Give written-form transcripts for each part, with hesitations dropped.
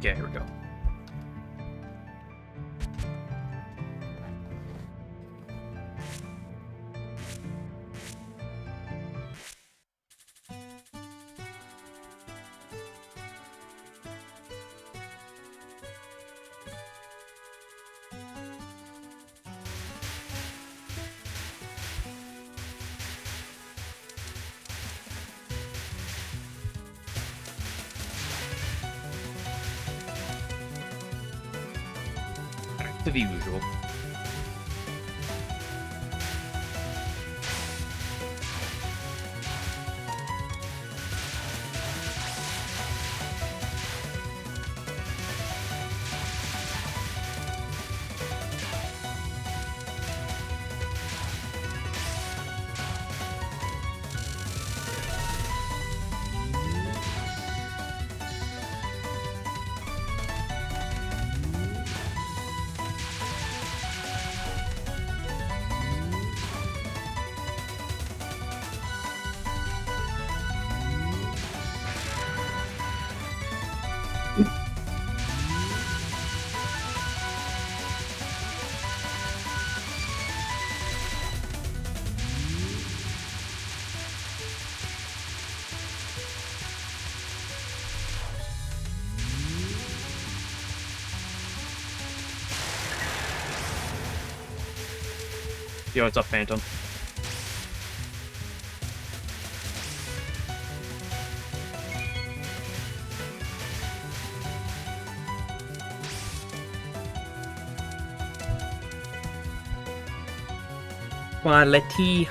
Okay, here we go. Back to the usual. Yo, what's up, Phantom? Quality.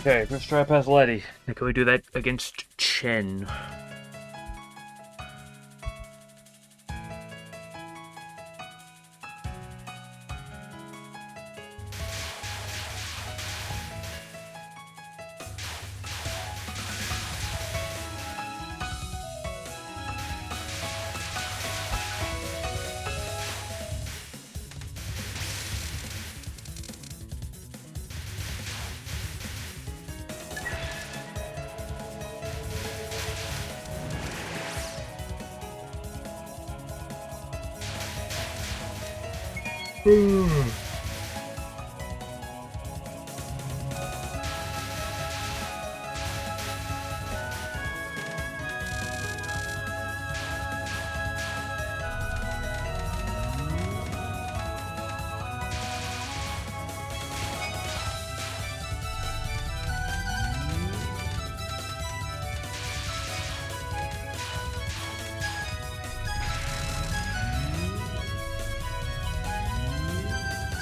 Okay, let's try past Letty. And can we do that against Chen?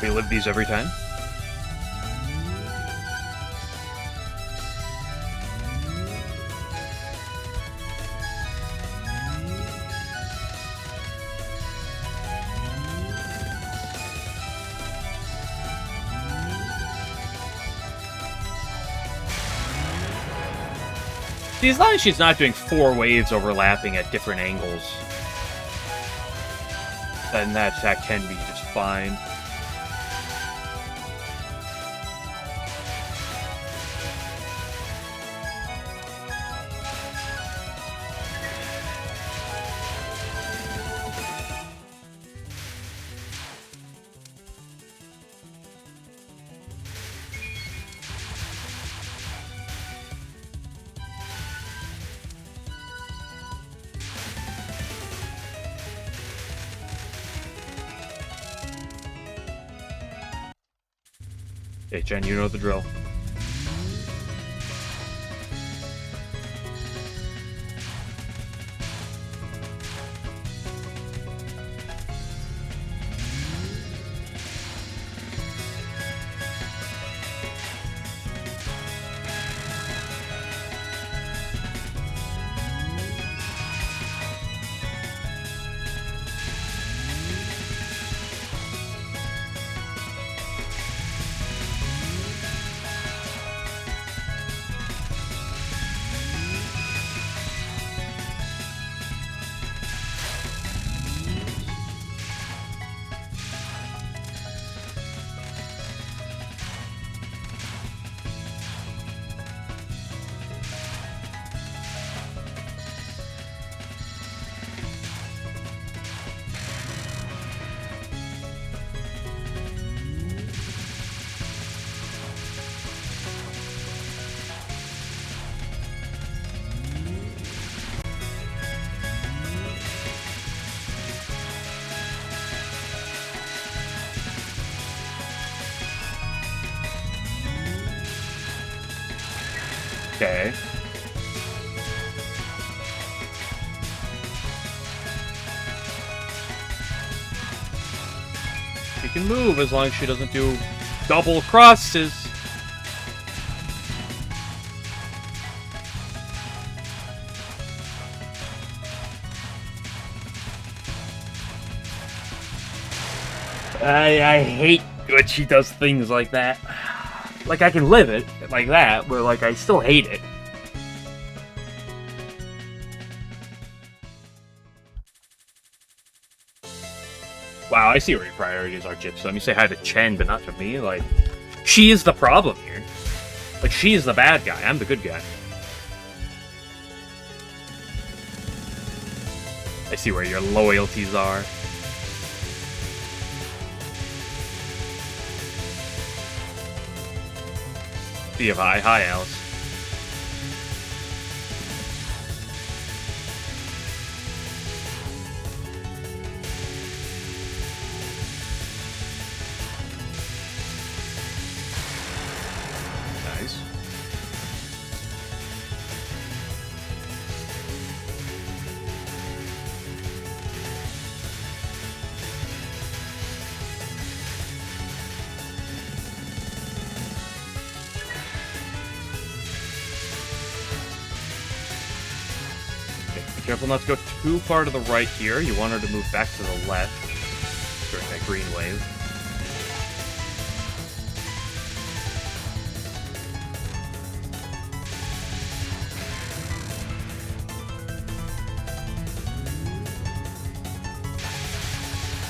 Relive these every time? See, as long as she's not doing 4 waves overlapping at different angles, then that can be just fine. Hey, Chen, you know the drill. Okay. She can move as long as she doesn't do double crosses. I hate when she does things like that. Like, I can live it like that, but, like, I still hate it. Wow, I see where your priorities are, Gypsy. Let me say hi to Chen, but not to me. Like, she is the problem here. Like, she is the bad guy. I'm the good guy. I see where your loyalties are. See you, hi. Hi, Alice. Nice. Careful not to go too far to the right here. You want her to move back to the left during that green wave.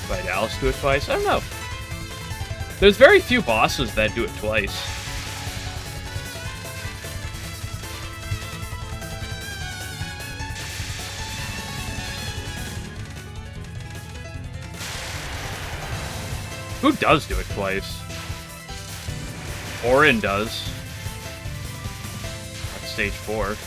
Might Alice do it twice? I don't know. There's very few bosses that do it twice. Who does do it twice? Orin does. At stage 4.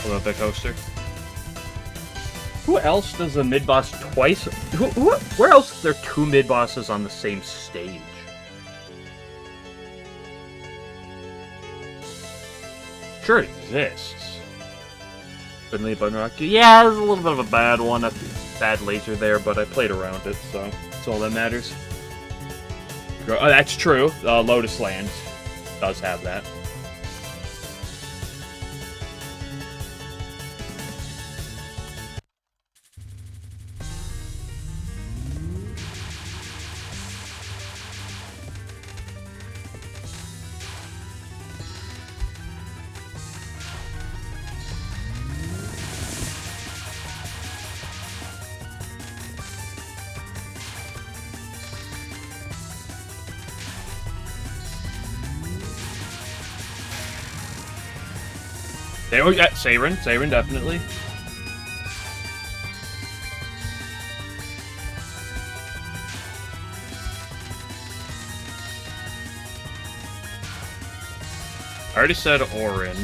Pull out that coaster. Who else does a mid-boss twice? Where else are there 2 mid-bosses on the same stage? Sure it exists. Finley Button Rock. Yeah, it's a little bit of a bad one. A bad laser there, but I played around it, so that's all that matters. Oh, that's true. Lotus Land does have that. Oh, yeah, Seiren, definitely. I already said Orin.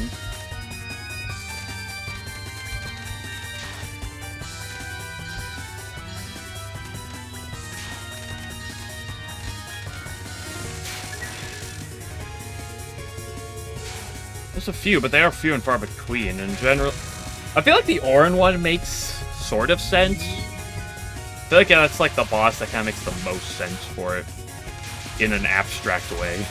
There's a few, but they are few and far between. In general, I feel like the Orin one makes sort of sense. I feel like that's like the boss that kind of makes the most sense for it in an abstract way.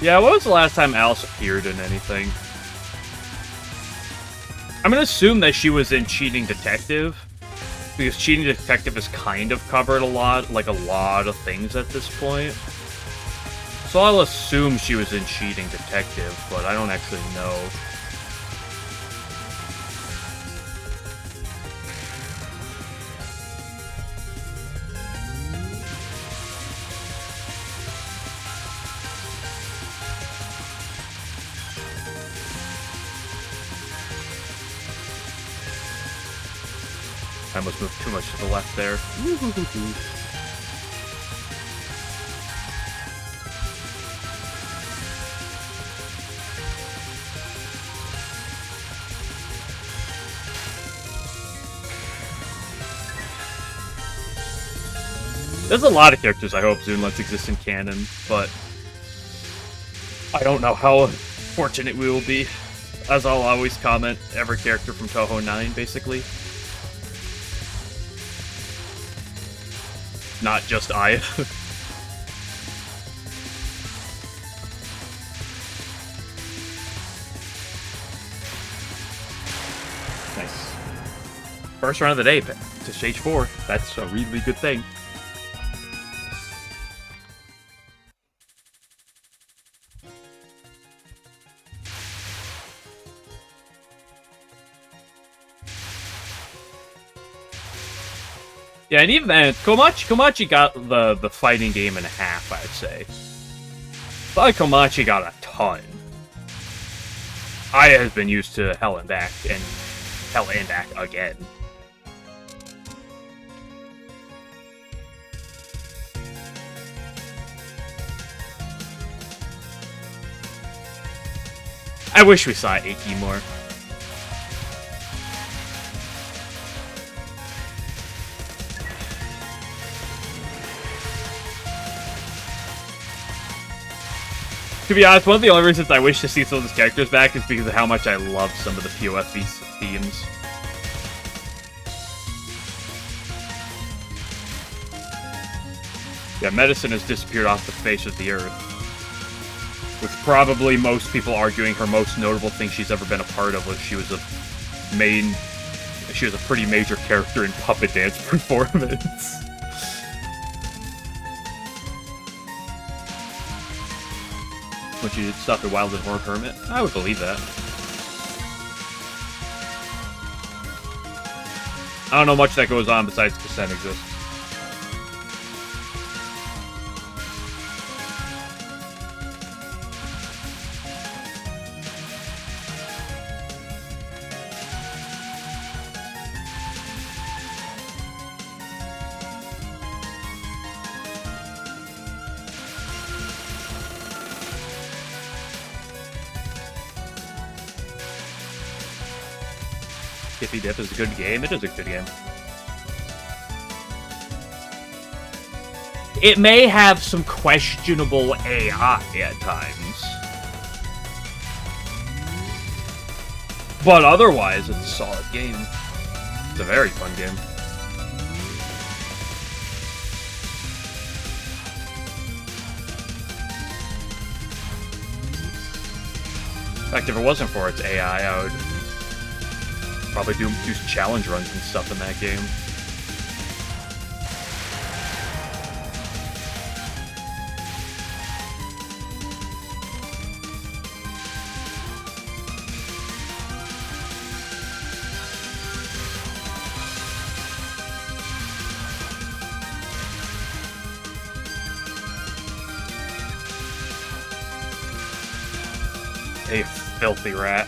Yeah, when was the last time Alice appeared in anything? I'm gonna assume that she was in Cheating Detective, because Cheating Detective is kind of covered a lot of things at this point. So I'll assume she was in Cheating Detective, but I don't actually know. I almost moved too much to the left there. There's a lot of characters I hope Zune lets exist in canon, but I don't know how fortunate we will be. As I'll always comment, every character from Touhou 9, basically. Not just I. Nice. First round of the day to stage 4. That's a really good thing. Yeah, and even then, Komachi got the fighting game in half, I'd say. But Komachi got a ton. Aya has been used to Hell and Back, and Hell and Back again. I wish we saw Aki more. To be honest, one of the only reasons I wish to see some of those characters back is because of how much I love some of the POF themes. Yeah, medicine has disappeared off the face of the earth. With probably most people arguing her most notable thing she's ever been a part of was she was a pretty major character in puppet dance performance. When she did stuff at Wild and Horror Hermit? I would believe that. I don't know much that goes on besides Cassette exists. Skippy Dip is a good game. It is a good game. It may have some questionable AI at times. But otherwise, it's a solid game. It's a very fun game. In fact, if it wasn't for its AI, I would probably do challenge runs and stuff in that game. A filthy rat.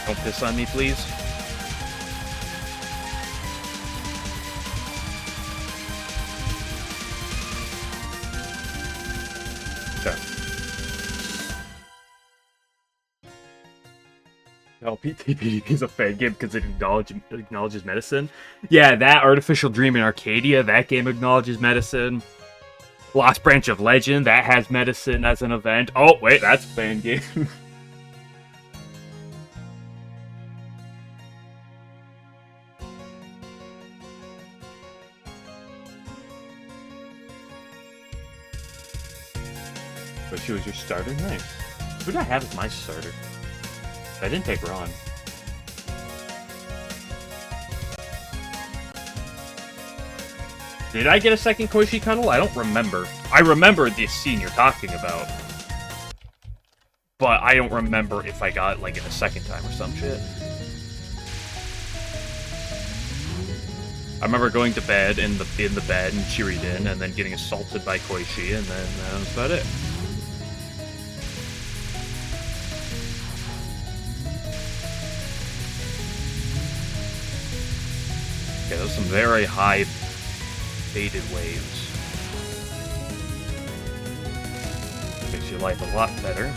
Don't piss on me, please. Okay. Oh, PTP is a fan game because it acknowledges medicine. Yeah, that Artificial Dream in Arcadia, that game acknowledges medicine. Lost Branch of Legend, that has medicine as an event. Oh, wait, that's a fan game. But she was your starter? Nice. Who did I have as my starter? I didn't take Ron. Did I get a second Koishi Cuddle? I don't remember. I remember the scene you're talking about. But I don't remember if I got, like, it a second time or some shit. I remember going to bed in the bed and Chiriden, and then getting assaulted by Koishi, and then that was about it. Okay, those are some very high faded waves. Makes your life a lot better.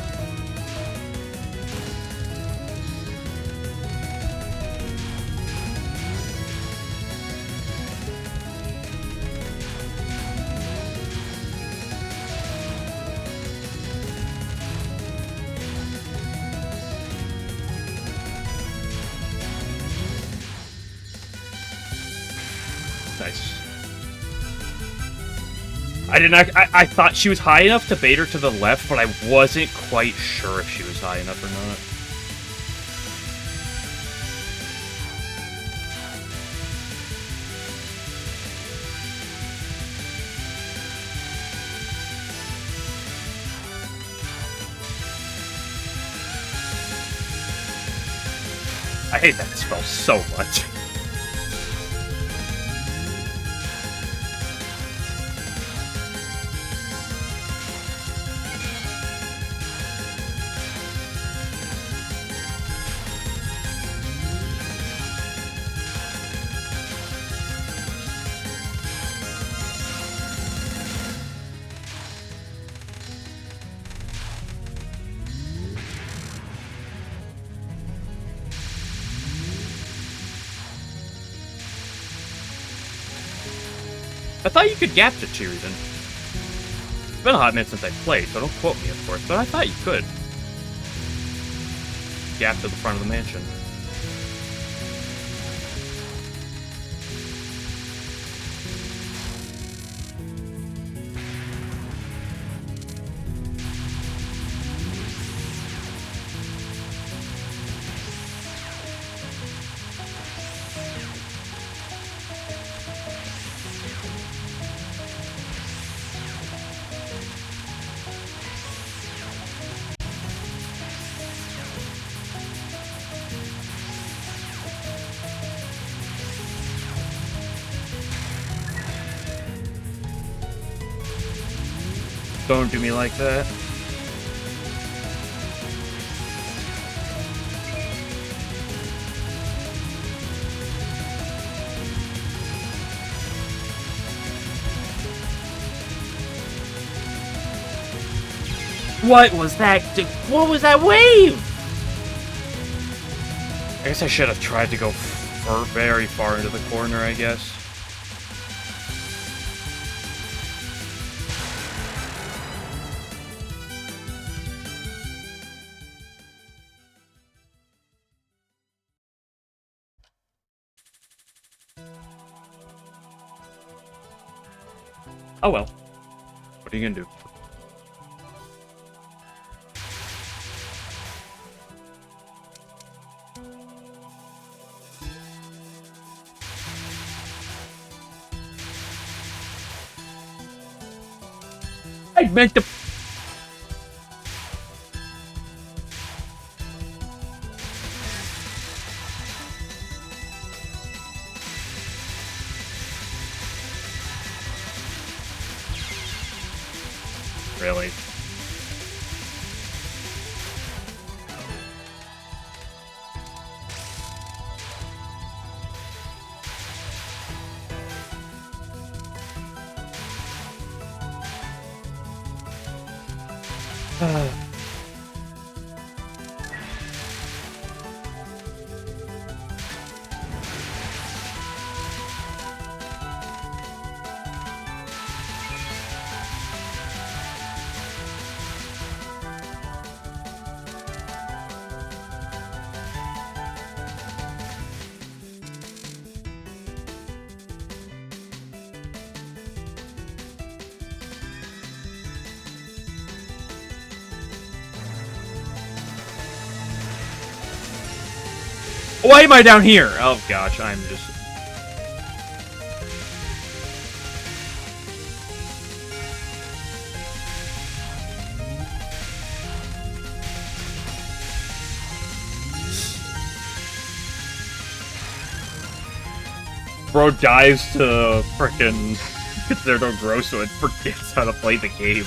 Nice. I thought she was high enough to bait her to the left, but I wasn't quite sure if she was high enough or not. I hate that spell so much. I thought you could gap to Chiriden. It's been a hot minute since I played, so don't quote me, of course, but I thought you could. Gap to the front of the mansion. Don't do me like that. What was that? What was that wave? I guess I should have tried to go very far into the corner, I guess. Oh well. What are you gonna do? I meant to... Really? Why am I down here? Oh gosh, I'm just... Bro dives to frickin' Concerto Grosso and forgets how to play the game.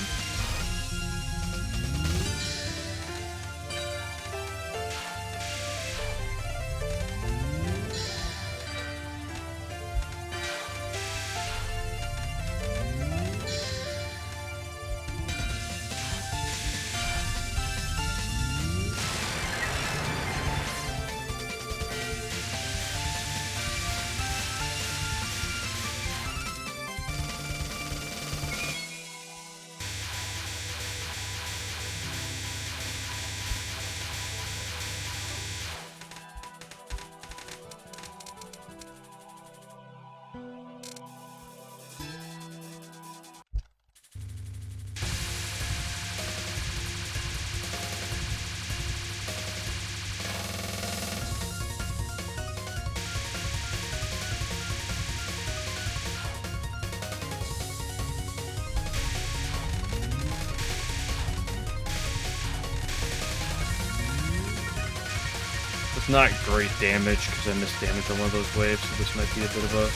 It's not great damage, because I missed damage on one of those waves, so this might be a bit of a...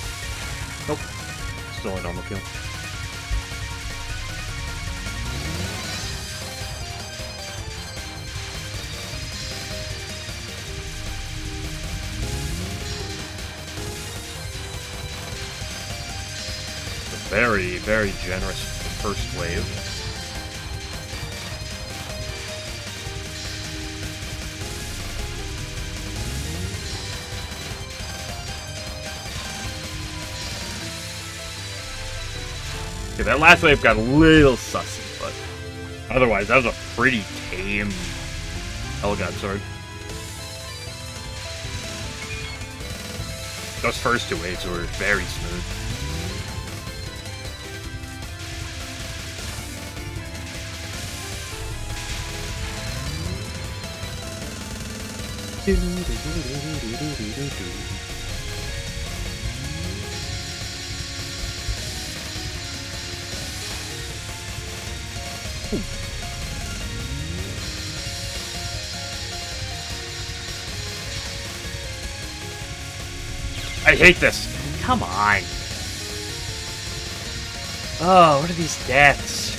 Nope. Still a normal kill. A very, very generous first wave. Okay, that last wave got a little sussy, but otherwise, that was a pretty tame Hellgod sword. Those first two waves were very smooth. I hate this. Come on. Oh, what are these deaths?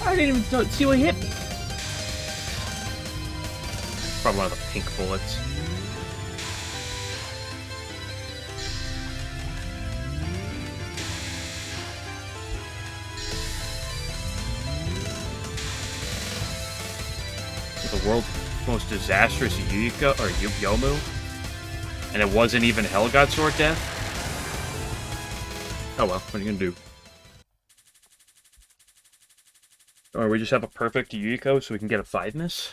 I didn't even see what hit me. Probably one of the pink bullets. The world's most disastrous Yuyika or Yomu, and it wasn't even Hellgod Sword death. Oh well, what are you gonna do? Or we just have a perfect Yuyiko so we can get a 5-miss?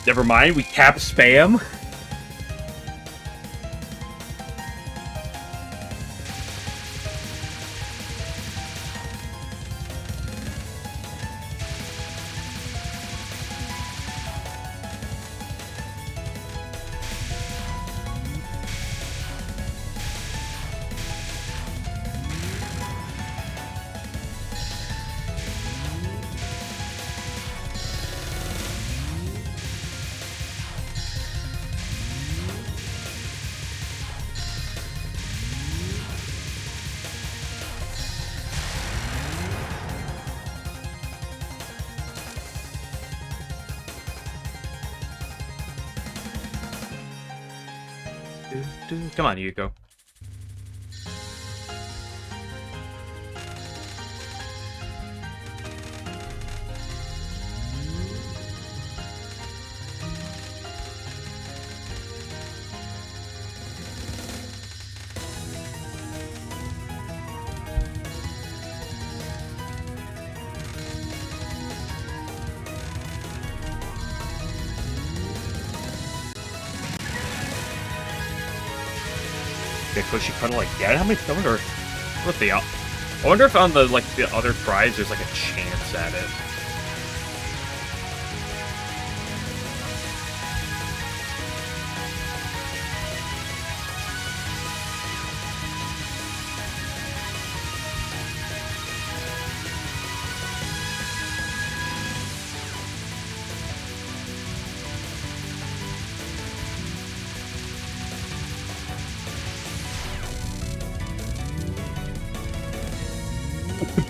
Never mind, we tap spam. Come on, Yuko. Because she kind of like, yeah, how many? I wonder what the. I wonder if on the the other tribes there's like a chance at it.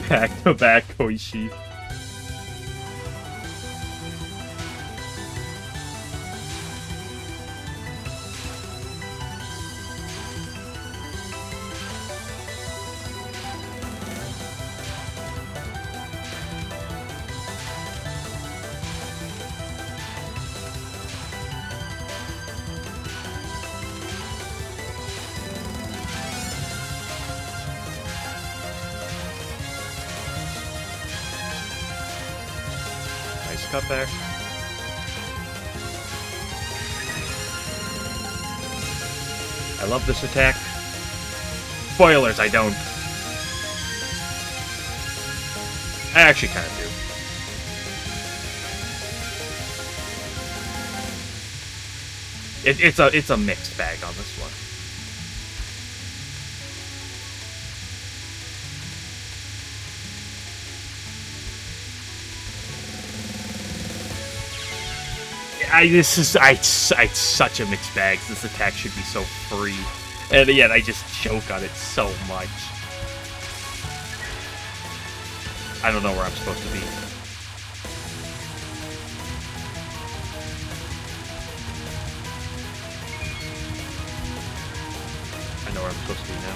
Back to back, Koichi. Cut back. I love this attack. Spoilers, I don't. I actually kind of do. It's a mixed bag on this one. It's such a mixed bag. This attack should be so free, and yet I just choke on it so much. I don't know where I'm supposed to be. I know where I'm supposed to be now.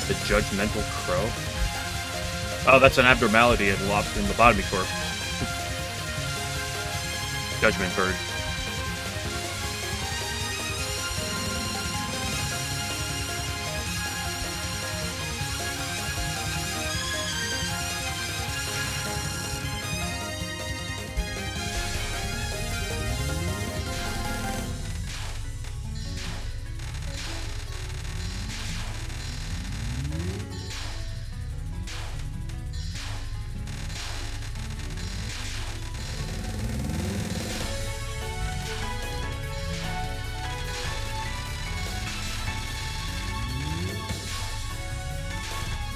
The Judgmental Crow? Oh, that's an abnormality in lobotomy corp. Judgment Bird.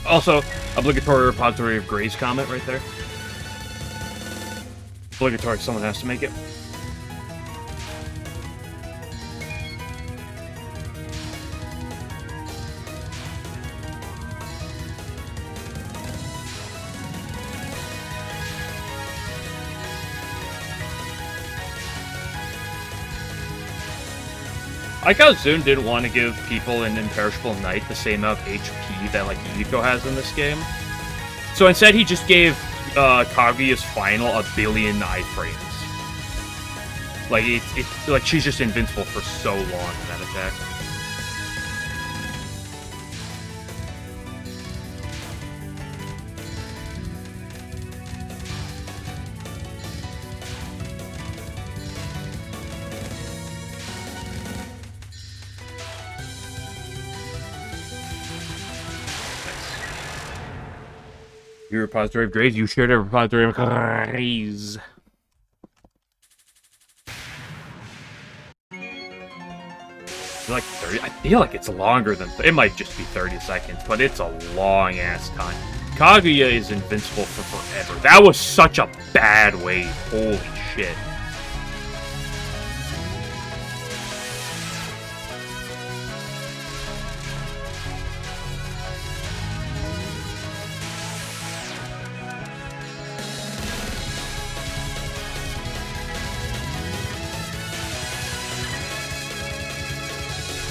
Also, obligatory repository of Gray's comment right there. Obligatory, someone has to make it. I like how Zune didn't want to give people in Imperishable Night the same amount of HP that, like, Yiko has in this game. So instead, he just gave Kaguya's final 1 billion iframes. Like, it's like she's just invincible for so long in that attack. Your repository of Grays, you shared a repository of Grays. Like 30, I feel like it's longer than, it might just be 30 seconds, but it's a long ass time. Kaguya is invincible for forever. That was such a bad wave. Holy shit.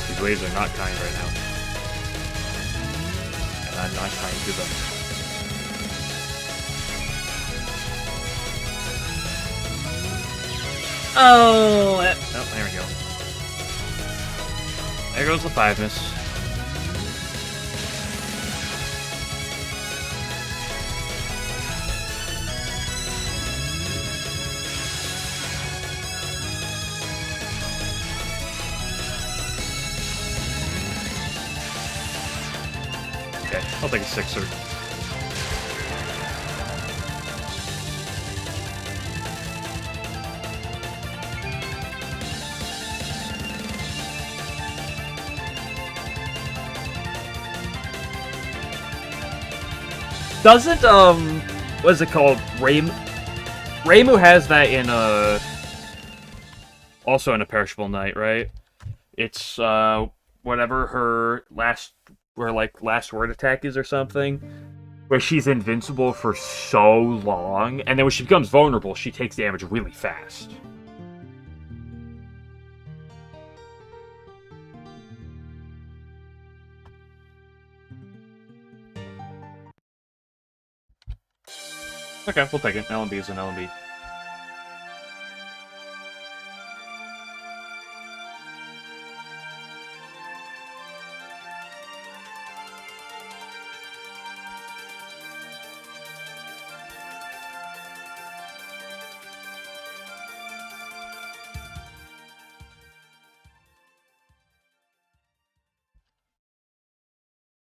These waves are not kind right now. And I'm not kind to them. Oh, there we go. There goes the 5 miss. Okay, I'll take a 6er. Doesn't, what is it called? Reimu has that in, also in A Perishable Night, right? It's, whatever her last word attack is or something, where she's invincible for so long, and then when she becomes vulnerable, she takes damage really fast. Okay, we'll take it. LNB is an LNB.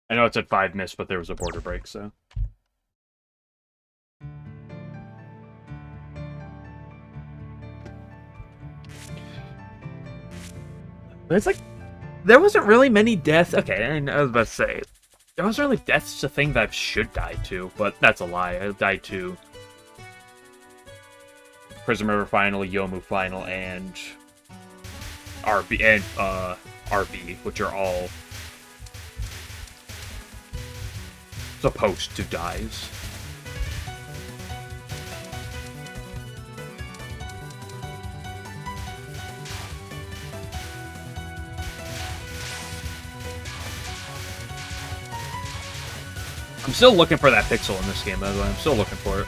I know it's at 5 miss, but there was a border break, so... But it's like, there wasn't really many deaths. Okay, I was about to say, there wasn't really deaths to thing that I should die to, but that's a lie. I died to Prism River Final, Yomu Final, and RB, which are all supposed to dies. I'm still looking for that pixel in this game, by the way. I'm still looking for it.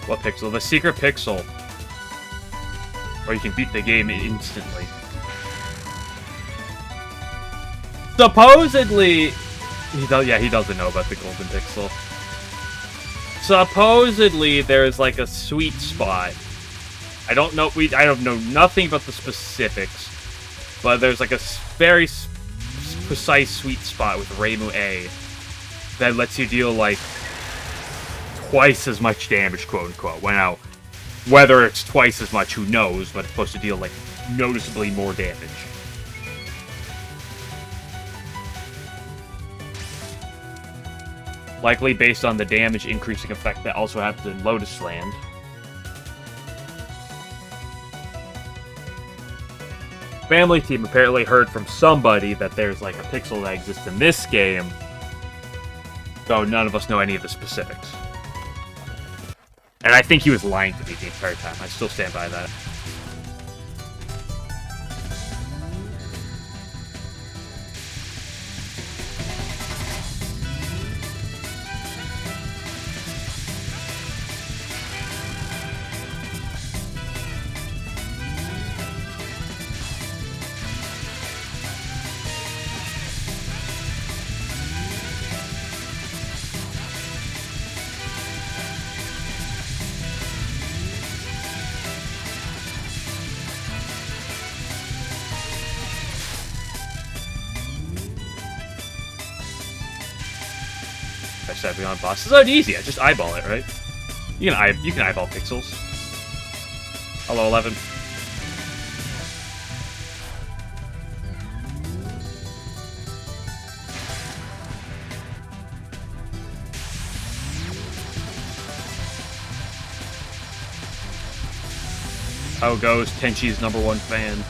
What pixel? The secret pixel. Or you can beat the game instantly. Supposedly... he doesn't know about the golden pixel. Supposedly, there's like a sweet spot I don't know. I don't know nothing about the specifics, but there's like a very precise sweet spot with Reimu A that lets you deal like twice as much damage, quote unquote. Now, whether it's twice as much, who knows? But it's supposed to deal like noticeably more damage. Likely based on the damage increasing effect that also happens in Lotus Land. Family Team apparently heard from somebody that there's like a pixel that exists in this game, though none of us know any of the specifics. And I think he was lying to me the entire time. I still stand by that. Beyond bosses. Oh, it's easy. I just eyeball it, right? You can eyeball pixels. Hello, 11. How goes Tenchi's #1 fan?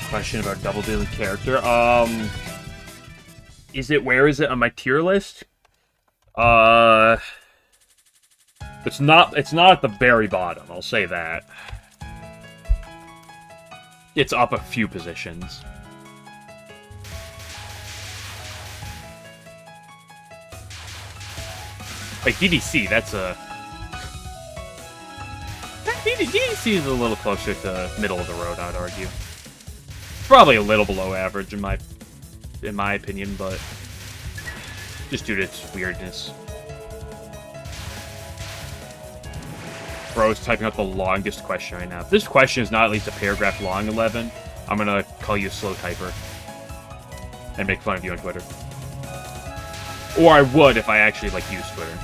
Question about double dealing character. Where is it on my tier list? It's not at the very bottom, I'll say that. It's up a few positions. Like DDC, that's a DDC is a little closer to middle of the road, I'd argue. Probably a little below average in my opinion, but just due to its weirdness. Bro's typing out the longest question right now. If this question is not at least a paragraph long, 11, I'm gonna call you a slow typer and make fun of you on Twitter. Or I would if I actually like use Twitter.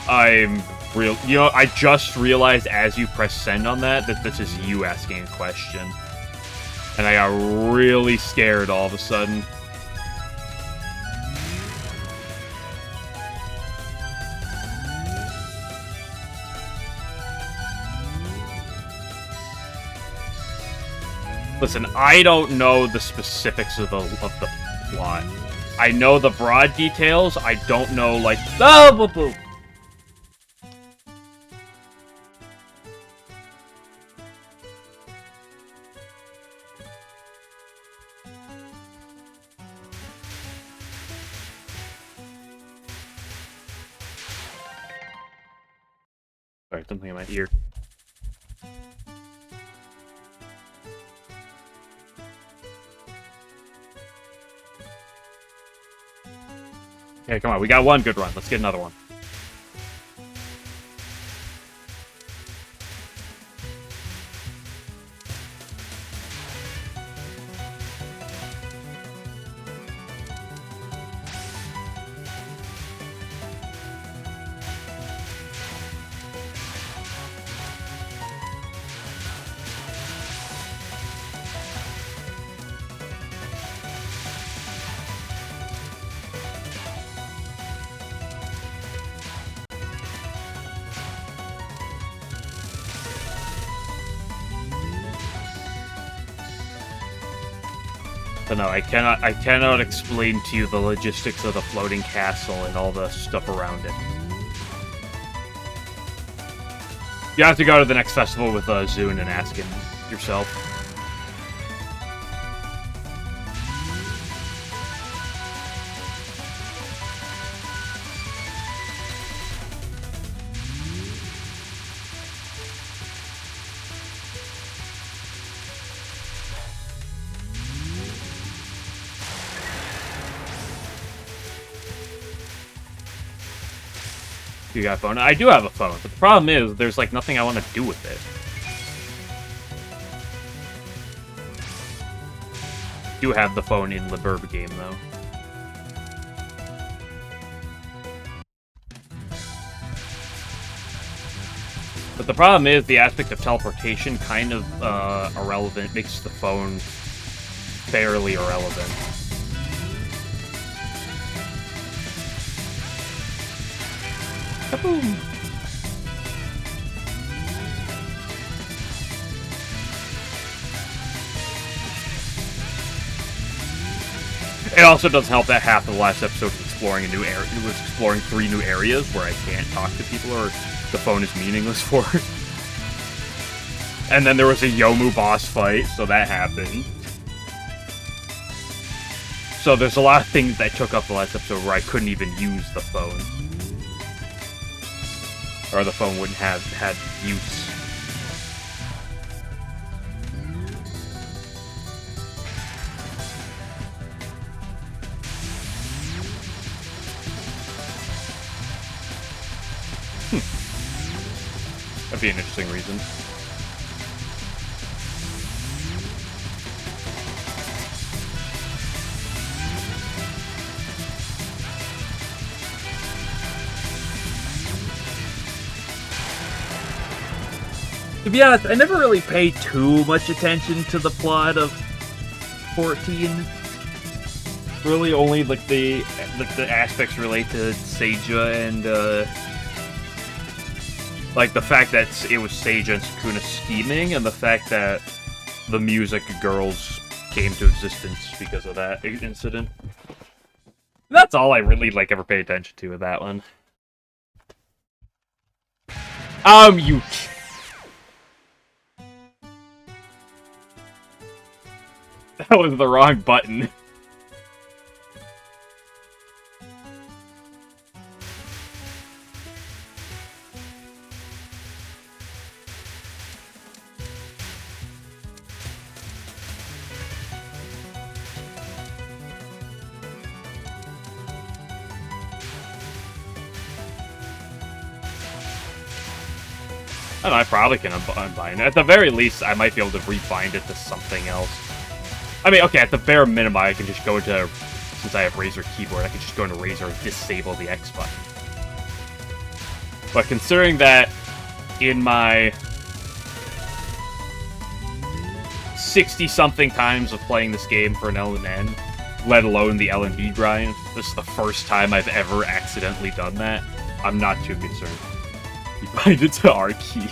I just realized as you press send on that this is you asking a question. And I got really scared all of a sudden. Listen, I don't know the specifics of the plot. I know the broad details. I don't know, like... Sorry, something in my ear. Okay, come on. We got one good run. Let's get another one. So no, I cannot explain to you the logistics of the floating castle and all the stuff around it. You have to go to the next festival with Zune and ask him yourself. You got a phone? I do have a phone, but the problem is there's like nothing I want to do with it. I do have the phone in the Burb game though. But the problem is the aspect of teleportation kind of irrelevant, makes the phone fairly irrelevant. Kaboom! It also doesn't help that half of the last episode was exploring a new area. It was exploring 3 new areas where I can't talk to people or the phone is meaningless for. And then there was a Yomu boss fight, so that happened. So there's a lot of things that took up the last episode where I couldn't even use the phone. Or the phone wouldn't have had use. That'd be an interesting reason. To be honest, I never really paid too much attention to the plot of 14. Really, only like the aspects related to Seija and like the fact that it was Seija and Sukuna scheming, and the fact that the music girls came to existence because of that incident. That's all I really like ever paid attention to with that one. You. That was the wrong button. And I probably can unbind it. At the very least, I might be able to rebind it to something else. I mean, okay, at the bare minimum, I can just go into, since I have Razer keyboard, I can just go into Razer and disable the X button. But considering that in my 60-something times of playing this game for an LNN, let alone the LND grind, this is the first time I've ever accidentally done that, I'm not too concerned. You bind it to R key.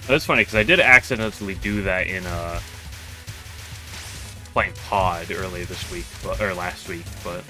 That's funny, because I did accidentally do that in, playing Pod earlier this week, or last week, but...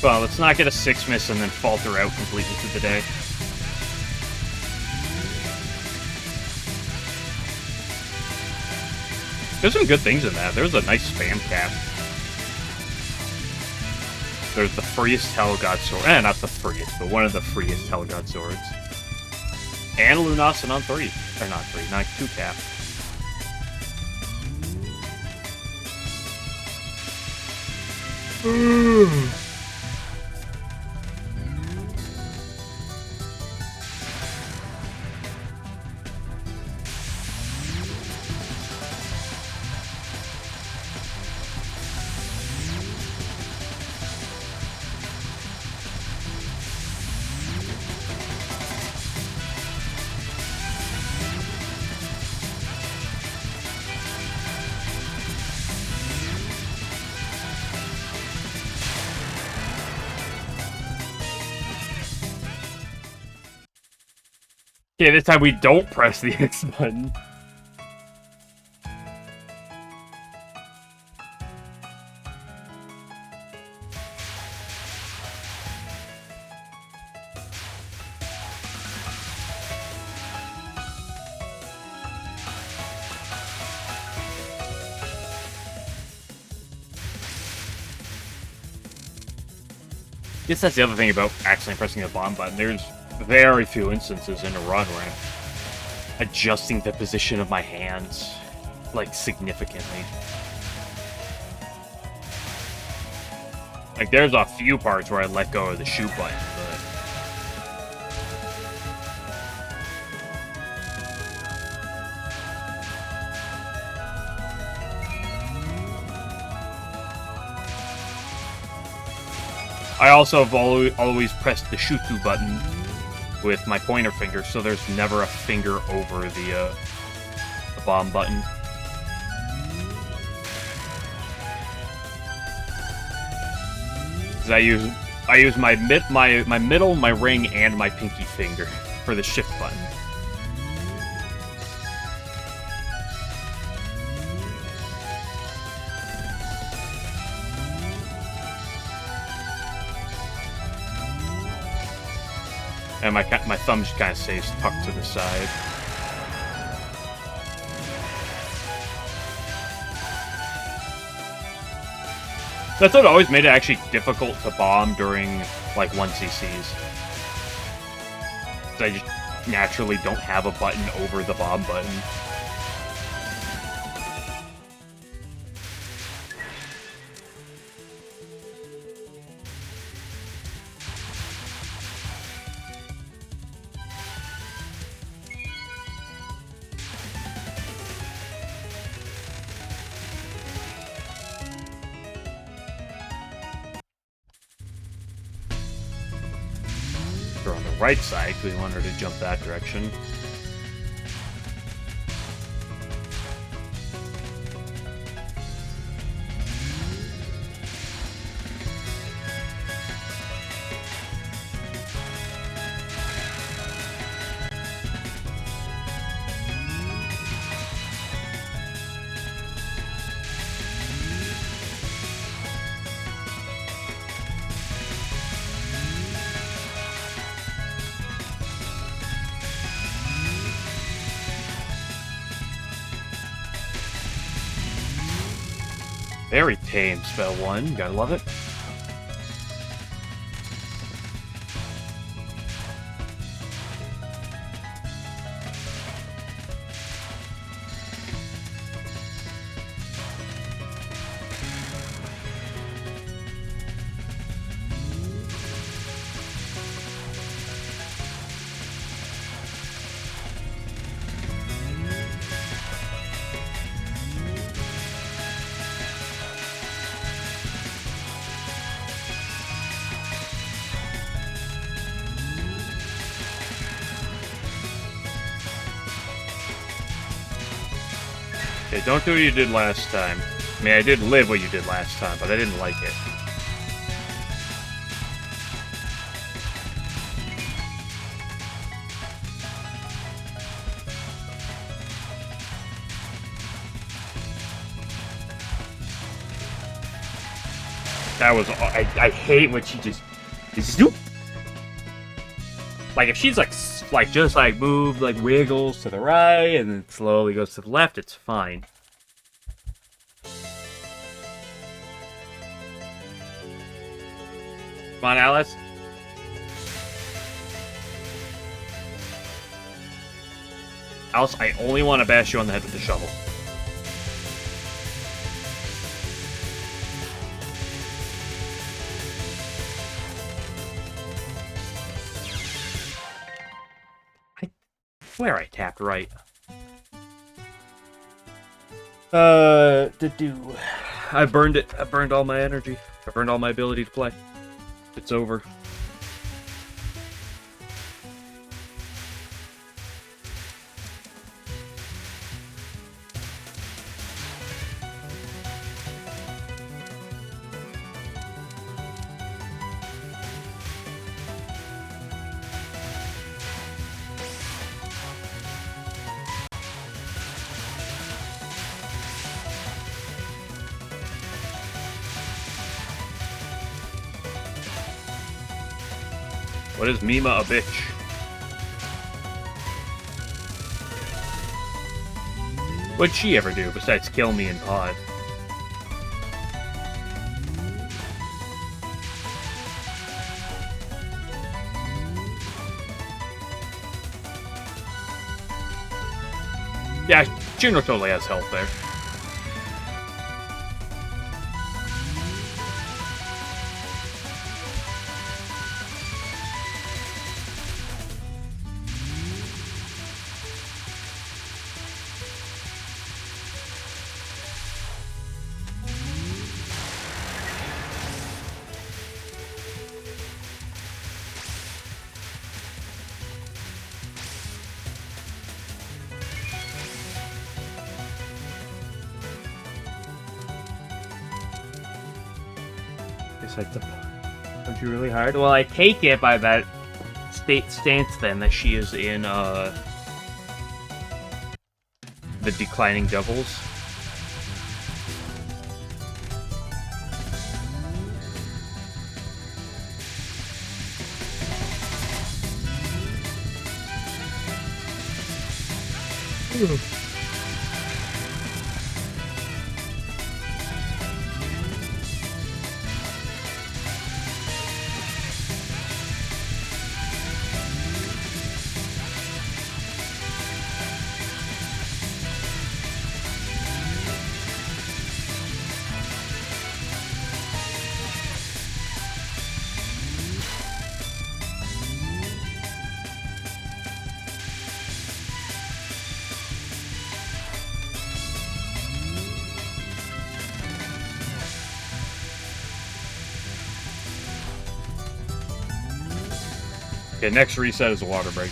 Well, let's not get a 6 miss and then falter out completely through the day. There's some good things in that. There's a nice spam cap. There's the freest Helgod sword. Not the freest, but one of the freest Helgod swords. And Lunasan on 3. Or not 3, not 2 cap. Okay, this time we don't press the X button. Guess that's the other thing about accidentally pressing the bomb button. There's very few instances in a run where I'm adjusting the position of my hands, like, significantly. Like, there's a few parts where I let go of the shoot button, but... I also have always pressed the shoot to button with my pointer finger, so there's never a finger over the bomb button. Because I use my middle, my ring, and my pinky finger for the shift button. And my thumb just kind of stays tucked to the side. That's what always made it actually difficult to bomb during, like, 1cc's. I just naturally don't have a button over the bomb button. On the right side, because we want her to jump that direction. Very tame, spell 1. Gotta love it. Okay, don't do what you did last time. I mean, I did live what you did last time, but I didn't like it. That was... I hate when she just... Zoop! Like, if she's, like, just, like, moves, like, wiggles to the right, and then slowly goes to the left, it's fine. Come on, Alice. Alice, I only want to bash you on the head with the shovel. I swear I tapped right. I burned it. I burned all my energy. I burned all my ability to play. It's over. What is Mima a bitch? What'd she ever do besides kill me in pod? Yeah, Juno totally has health there. Like the punch you really hard. Well, I take it by that stance then that she is in the declining devils. Okay, next reset is a water break.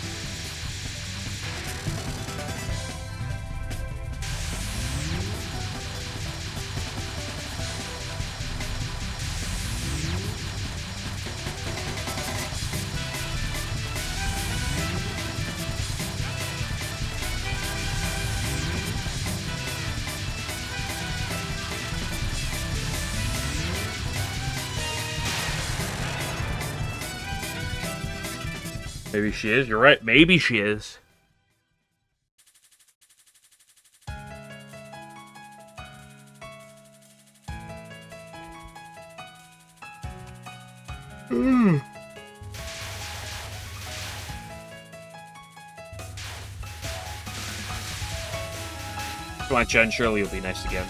Maybe she is. You're right. Maybe she is. Come on, Jen. Surely you'll be nice again.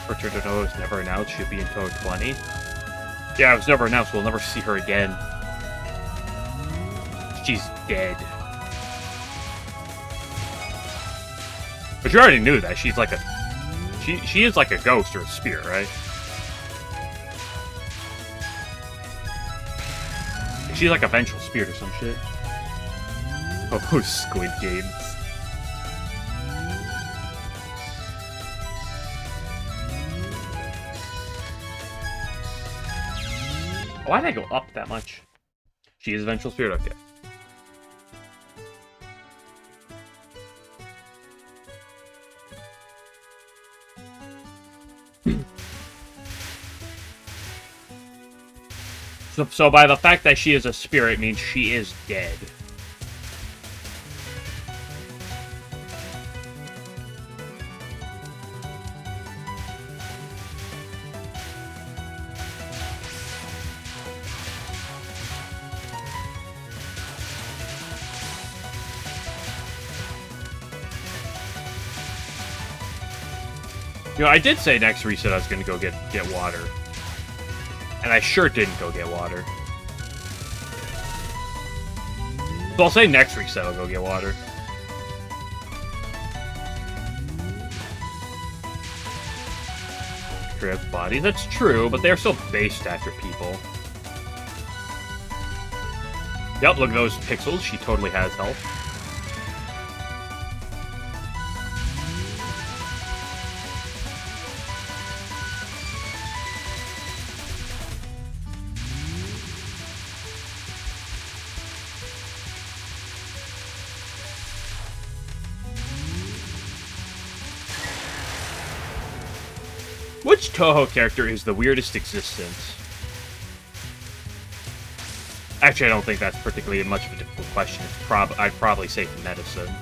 Return to Touhou is never announced. She'll be in Touhou 20. Yeah, it was never announced. We'll never see her again. She's dead. But you already knew that. She's like a... She is like a ghost or a spirit, right? She's like a vengeful spirit or some shit. Oh, Squid Games. Why did I go up that much? She is a vengeful spirit, okay. So by the fact that she is a spirit means she is dead. You know, I did say next reset I was going to go get water. And I sure didn't go get water. So I'll say next reset I'll go get water. Trip body, that's true, but they're still based after people. Yep, look at those pixels, she totally has health. Which Touhou character is the weirdest existence? Actually, I don't think that's particularly much of a difficult question. I'd probably say medicine.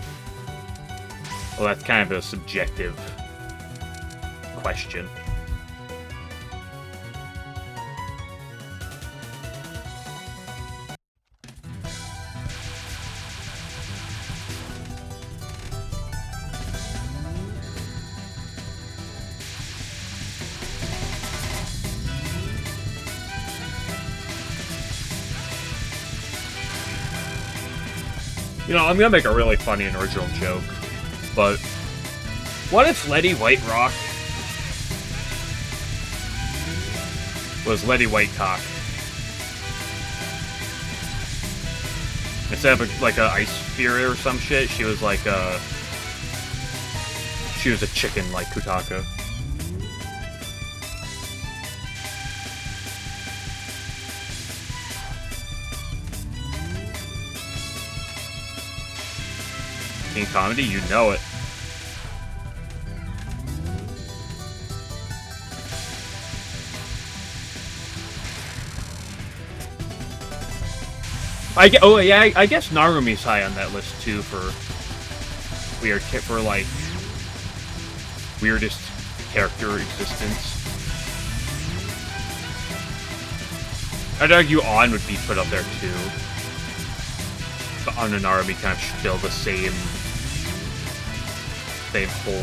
Well, that's kind of a subjective question. You know, I'm gonna make a really funny and original joke, but what if Letty Whiterock was Letty Whitecock? Instead of like a ice fury or some shit, she was like a chicken like Kutaka. In comedy, you know it. I guess Narumi's high on that list too for like weirdest character existence. I'd argue On would be put up there too. But On and Narumi kind of fill the same hole.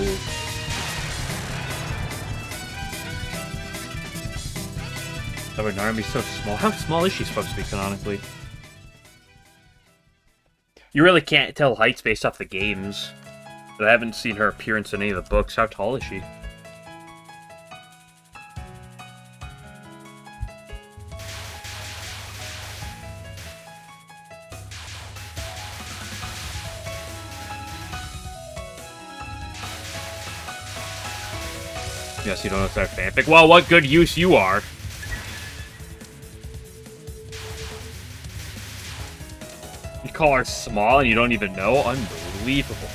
Oh, but Narumi's so small. How small is she supposed to be canonically? You really can't tell heights based off the games. But I haven't seen her appearance in any of the books. How tall is she? Yes, you don't know if that's fanfic. Well, what good use you are. You call her small and you don't even know? Unbelievable.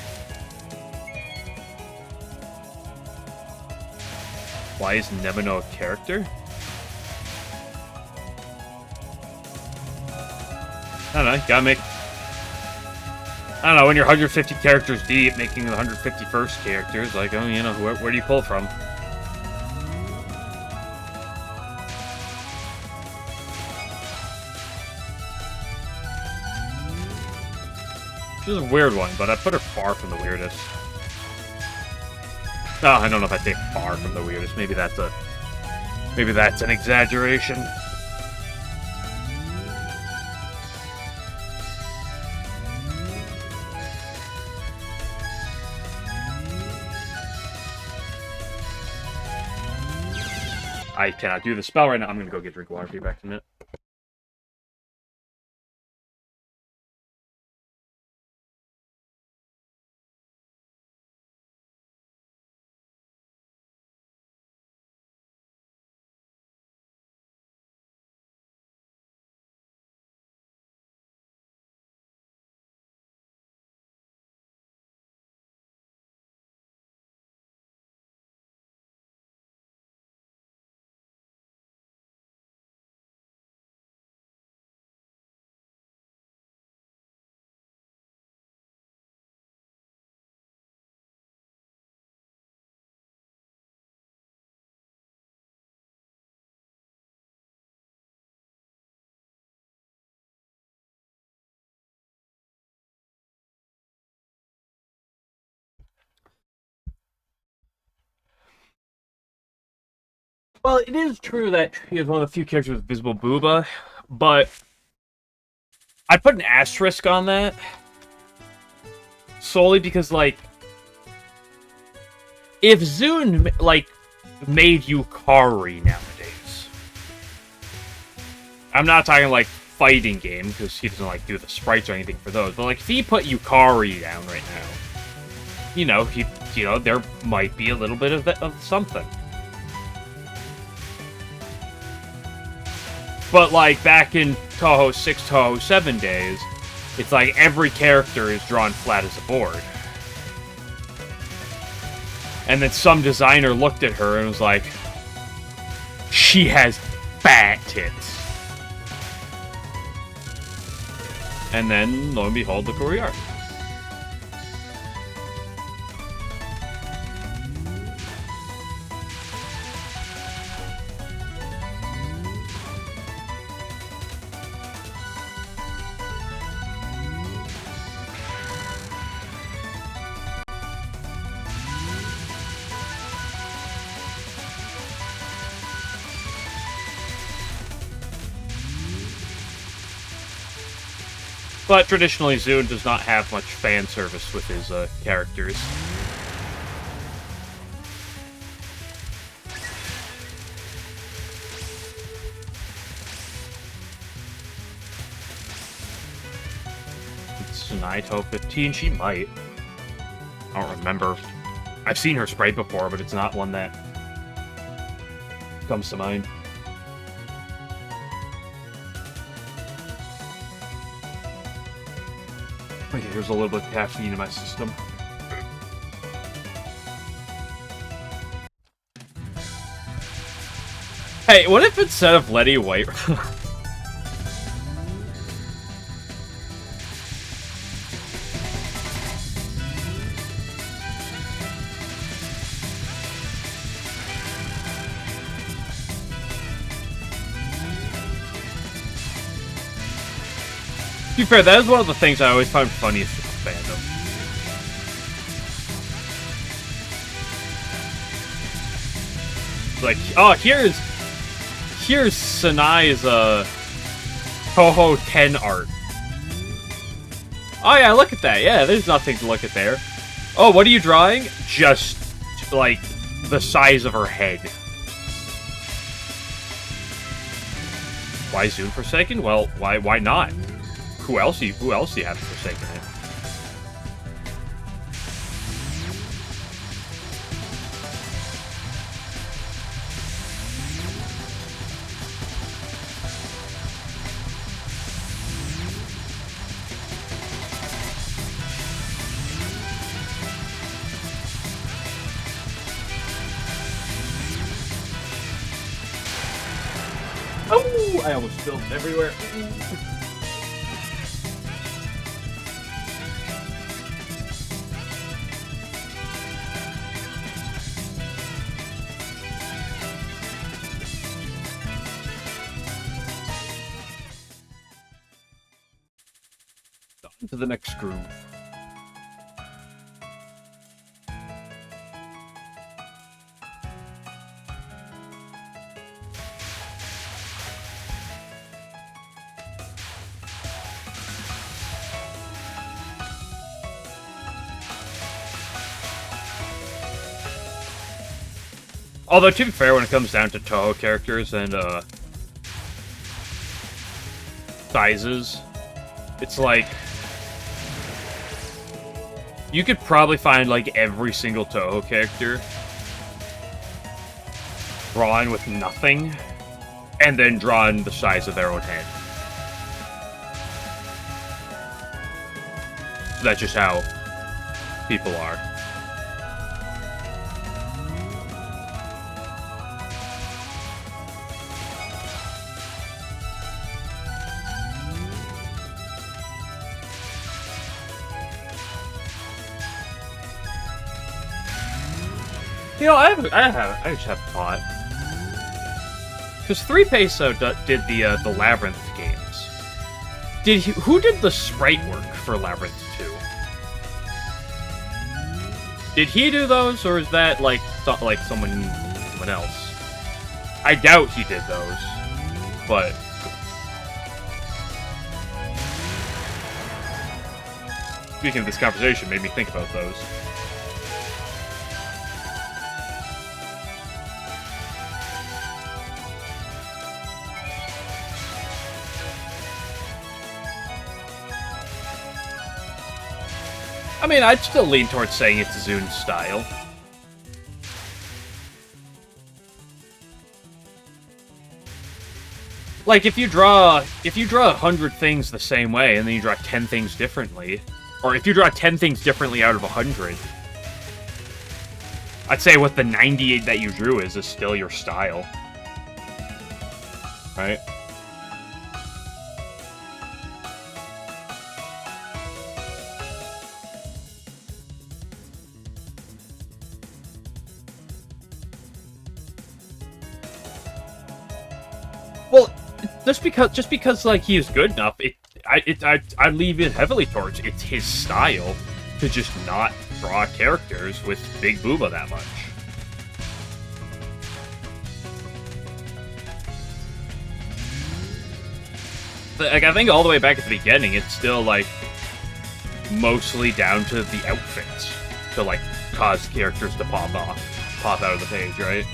Why is Nemono a character? I don't know, you gotta make... I don't know, when you're 150 characters deep, making the 151st characters, like, oh, you know, where do you pull from? She's a weird one, but I put her far from the weirdest. Oh, I don't know if I'd say far from the weirdest. Maybe that's an exaggeration. I cannot do the spell right now. I'm gonna go get a drink of water. Be back in a minute. Well, it is true that he is one of the few characters with visible booba, but I put an asterisk on that solely because, like, if Zune, like, made Yukari nowadays, I'm not talking, like, fighting game, because he doesn't, like, do the sprites or anything for those, but, like, if he put Yukari down right now, you know, there might be a little bit of something. But, like, back in Touhou 6, Touhou 7 days, it's like every character is drawn flat as a board. And then some designer looked at her and was like, She has fat tits. And then, lo and behold, look where we are. But traditionally, Zune does not have much fan service with his characters. It's Naito 15, she might. I don't remember. I've seen her sprite before, but it's not one that comes to mind. Okay, here's a little bit of caffeine in my system. Hey, what if instead of Letty White... To be fair, that is one of the things I always found funniest with the fandom. Like, oh, here's Sanai's Touhou 10 art. Oh yeah, look at that. Yeah, there's nothing to look at there. Oh, what are you drawing? Just like the size of her head. Why Zune Forsaken? Well, why not? Who else you have Forsaken it? Oh, I almost spilled everywhere. To the next groove. Although, to be fair, when it comes down to Touhou characters and sizes, it's like you could probably find like every single Touhou character drawn with nothing, and then drawn the size of their own head. That's just how people are. You know, I just have a thought. Because 3 Peso did the Labyrinth games. Who did the sprite work for Labyrinth 2? Did he do those, or is that like someone else? I doubt he did those, but speaking of this conversation, made me think about those. I mean, I'd still lean towards saying it's Zune's style. Like, if you draw 100 things the same way, and then you draw 10 things differently, or if you draw 10 things differently out of 100, I'd say what the 98 that you drew is still your style. right? Well, just because like he is good enough, I leave it heavily towards it's his style to just not draw characters with Big Booba that much. Like, I think all the way back at the beginning, it's still, like, mostly down to the outfits to, like, cause characters to pop out of the page, right?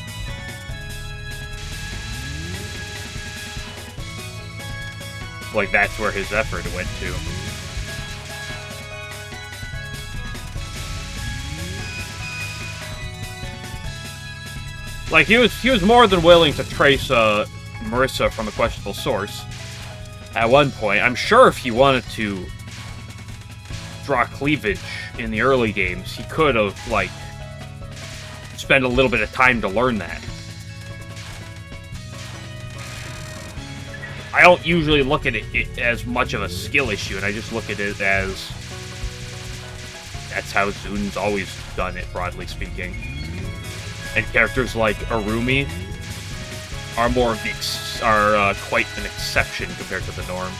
Like, that's where his effort went to. Like, he was more than willing to trace, Marissa from a questionable source. At one point, I'm sure if he wanted to draw cleavage in the early games, he could have, like, spent a little bit of time to learn that. I don't usually look at it as much of a skill issue, and I just look at it as that's how Zun's always done it, broadly speaking. And characters like Arumi are quite an exception compared to the norm.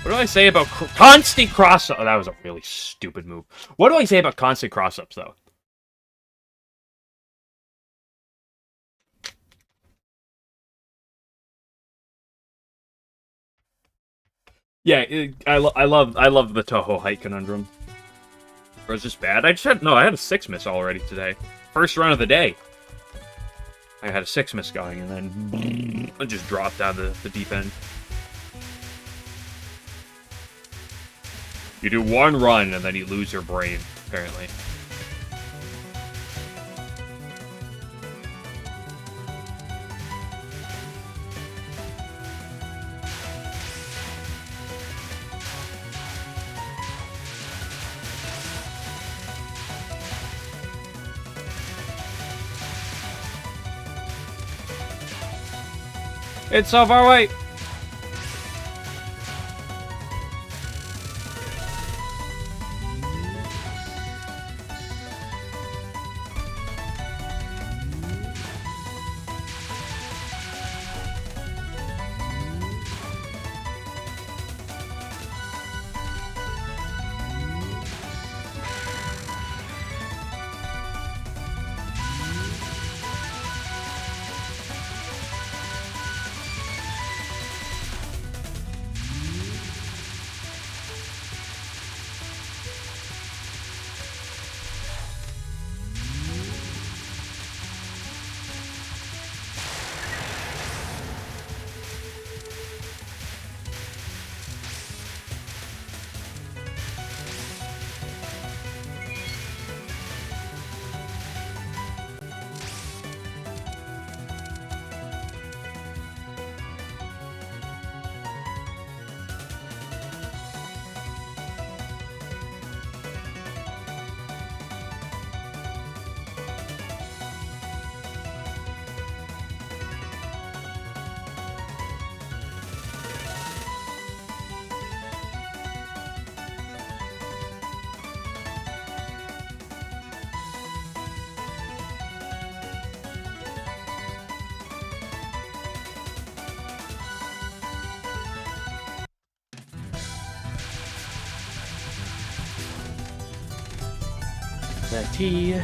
What do I say about constant cross-up? Oh, that was a really stupid move. What do I say about constant cross-ups, though? Yeah, I love the Touhou height conundrum. Or is this bad? I had a 6 miss already today. First run of the day. I had a 6 miss going, and then I just dropped down the deep end. You do one run, and then you lose your brain, apparently. It's so far away! That tea.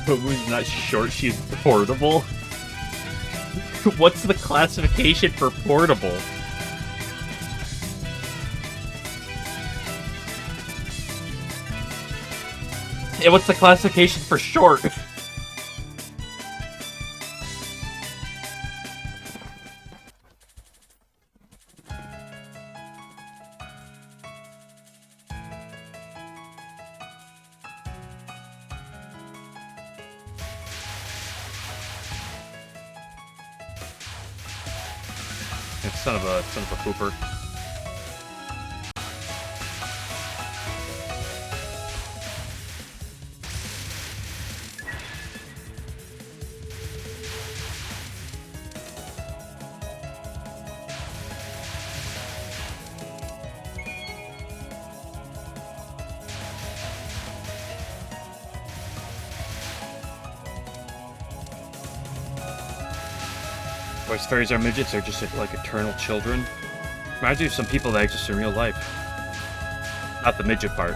Yomu's not short, she's portable. What's the classification for portable? Yeah, what's the classification for short? Son of a pooper. Voice fairies are midgets, they're just like eternal children. Reminds me of some people that exist in real life. Not the midget part.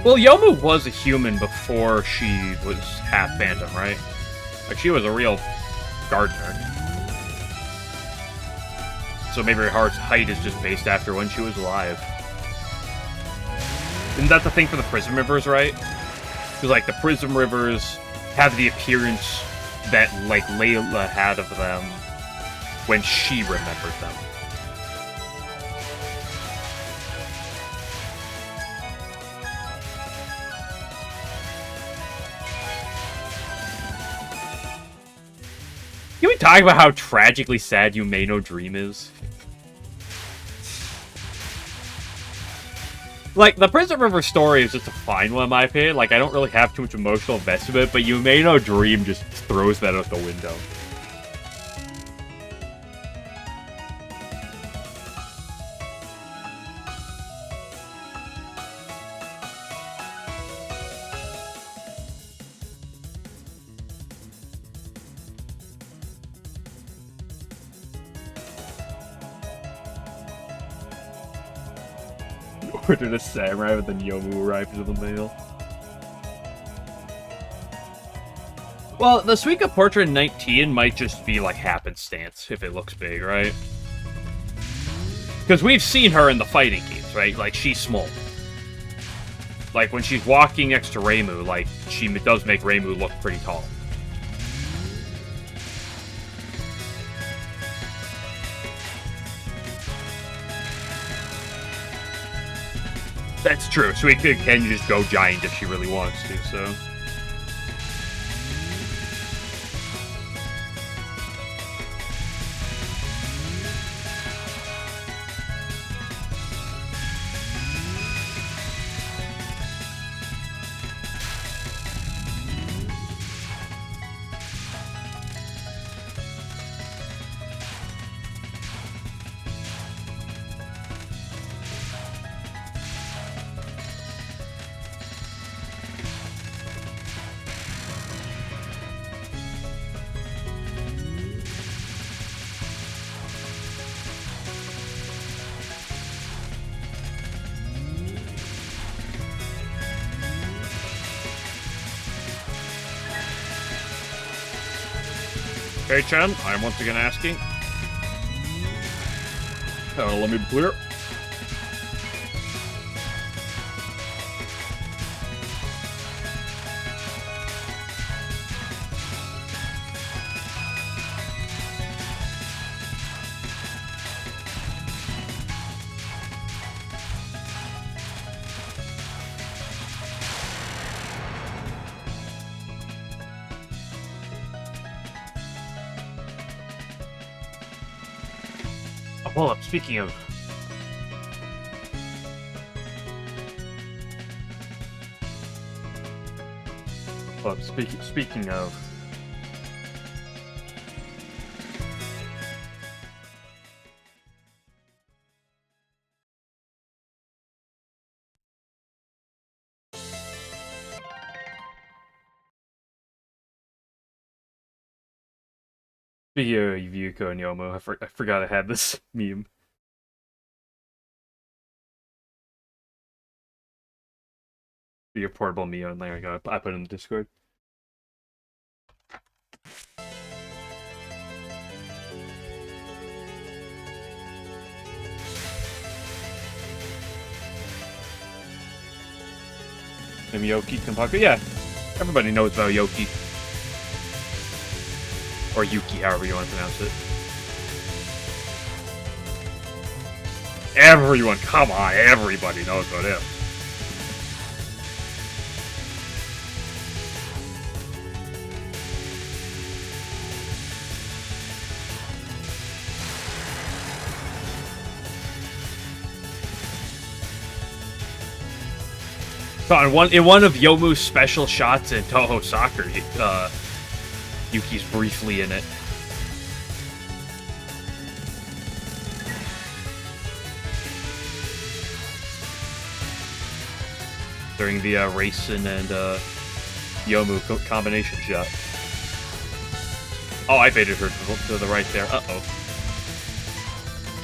Well, Yomu was a human before she was half phantom, right? Like, she was a real gardener. So maybe her heart's height is just based after when she was alive. Isn't that the thing for the Prism Rivers, right? Because, like, the Prism Rivers have the appearance that, like, Layla had of them when she remembered them. Can we talk about how tragically sad Yumeino Dream is? Like, the Prism River story is just a fine one in my opinion. Like, I don't really have too much emotional investment, but Yumeino Dream just throws that out the window. Ordered a samurai, but then Yomu arrived in the mail. Well, the Suika Portrait 19 might just be like happenstance if it looks big, right? Because we've seen her in the fighting games, right? Like, she's small. Like, when she's walking next to Reimu, like, she does make Reimu look pretty tall. That's true. Suika can just go giant if she really wants to, so... Hey Chen, I'm once again asking. Let me be clear. Hold up, speaking of... Hold up, speaking of... Speaking of Yuko and Yomu, I forgot I had this meme. Your portable Mio, and there I go. I put it in the Discord. And Yoki Kenpaku? Yeah. Everybody knows about Yoki. Or Yuki, however you want to pronounce it. Everyone, come on, everybody knows about him. So in one of Yomu's special shots in Touhou Soccer, Yuki's briefly in it. During the Racing and Yomu combination shot. Oh, I baited her to the right there. Uh-oh.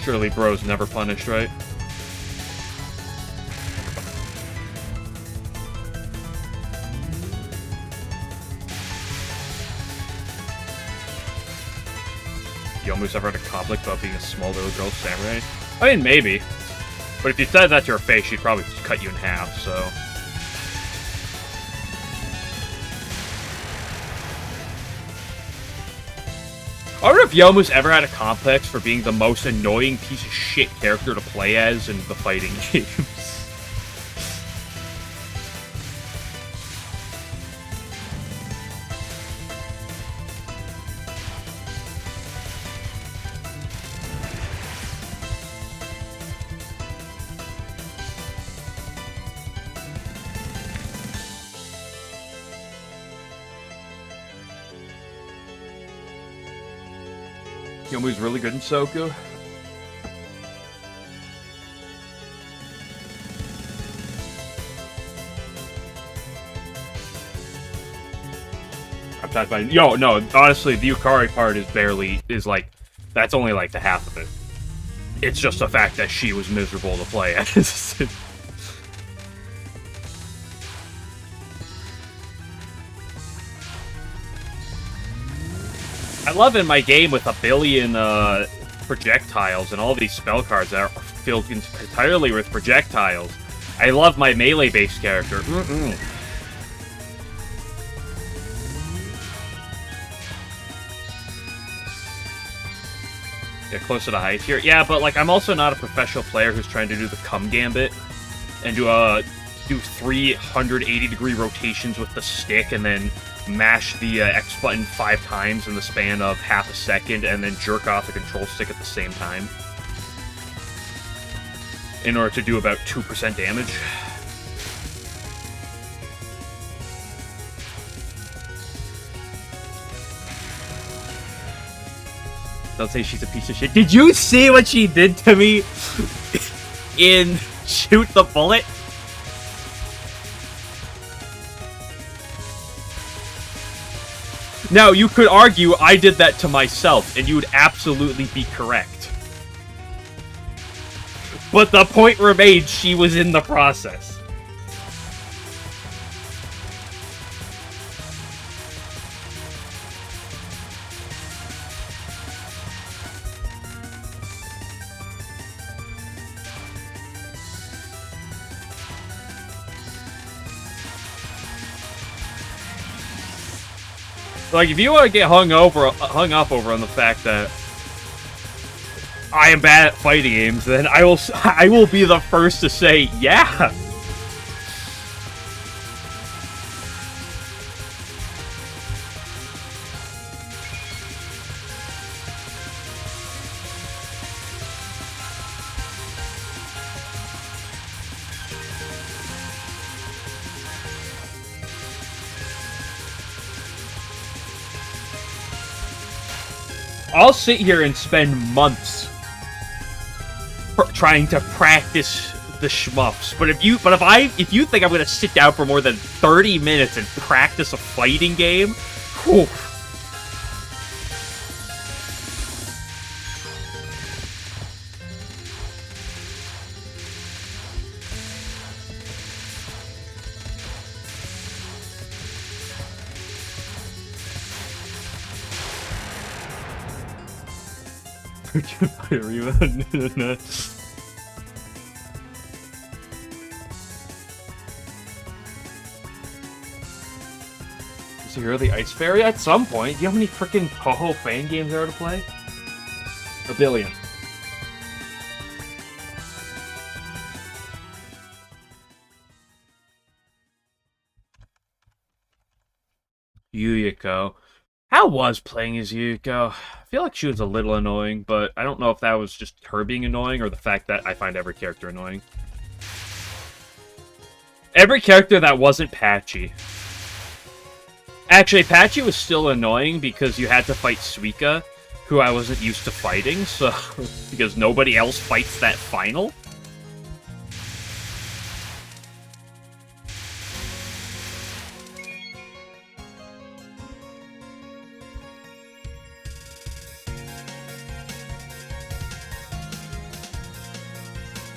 Surely bro's never punished, right? Yomu's ever had a conflict about being a small little girl samurai? I mean, maybe. But if you said that to her face, she'd probably just cut you in half, so... I wonder if Yomu's ever had a complex for being the most annoying piece of shit character to play as in the fighting games. Yomu's really good in Soku. I'm talking about... Yo, no, honestly, the Yukari part is like... That's only like the half of it. It's just the fact that she was miserable to play as. I love in my game with a billion projectiles and all these spell cards that are filled entirely with projectiles. I love my melee-based character. Get closer to high tier. Yeah, but like I'm also not a professional player who's trying to do the cum gambit and do 380-degree rotations with the stick and then mash the X button 5 times in the span of half a second and then jerk off the control stick at the same time in order to do about 2% damage. Don't say she's a piece of shit. Did you see what she did to me in Shoot the Bullet? Now, you could argue I did that to myself, and you would absolutely be correct. But the point remains, she was in the process. Like, if you want to get hung up over on the fact that I am bad at fighting games, then I will be the first to say, yeah. I'll sit here and spend months trying to practice the shmups. But if you think I'm gonna sit down for more than 30 minutes and practice a fighting game, whew. Is Hero the Ice Fairy at some point? Do you know how many freaking Touhou fan games there are to play? A billion. Yuyiko. How was playing as Yuyiko? I feel like she was a little annoying, but I don't know if that was just her being annoying or the fact that I find every character annoying. Every character that wasn't Patchy. Actually, Patchy was still annoying because you had to fight Suika, who I wasn't used to fighting, so because nobody else fights that final.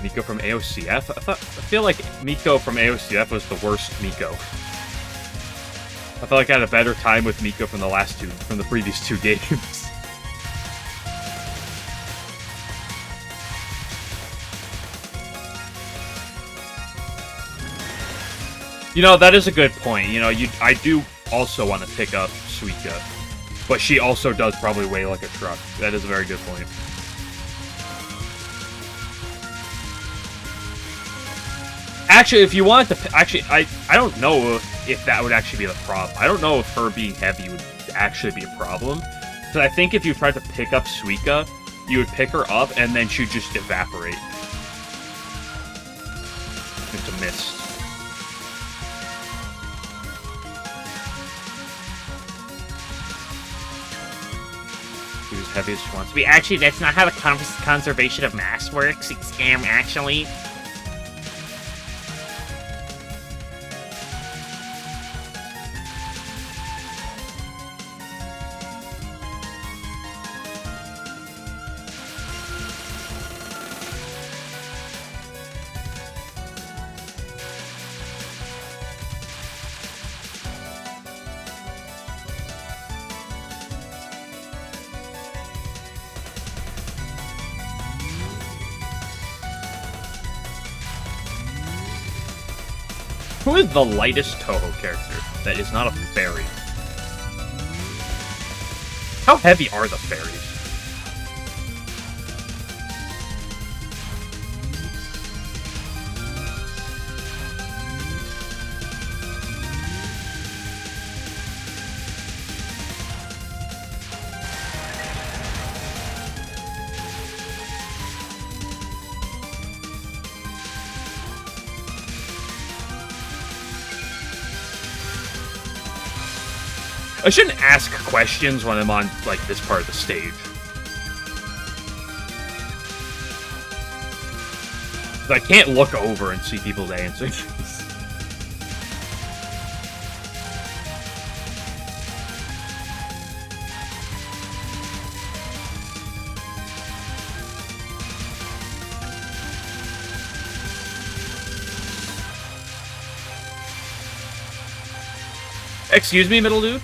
Miko from AOCF? I feel like Miko from AOCF was the worst Miko. I felt like I had a better time with Miko from the previous two games. You know, that is a good point. You know, I do also want to pick up Suika, but she also does probably weigh like a truck. That is a very good point. Actually, if you wanted to... Actually, I don't know if that would actually be the problem. I don't know if her being heavy would actually be a problem. Because I think if you tried to pick up Suika, you would pick her up, and then she'd just evaporate into mist. She was heavy as she wants to be. Actually, that's not how the conservation of mass works. It's, actually... Who is the lightest Touhou character that is not a fairy? How heavy are the fairies? I shouldn't ask questions when I'm on, like, this part of the stage. I can't look over and see people's answers. Excuse me, middle dude?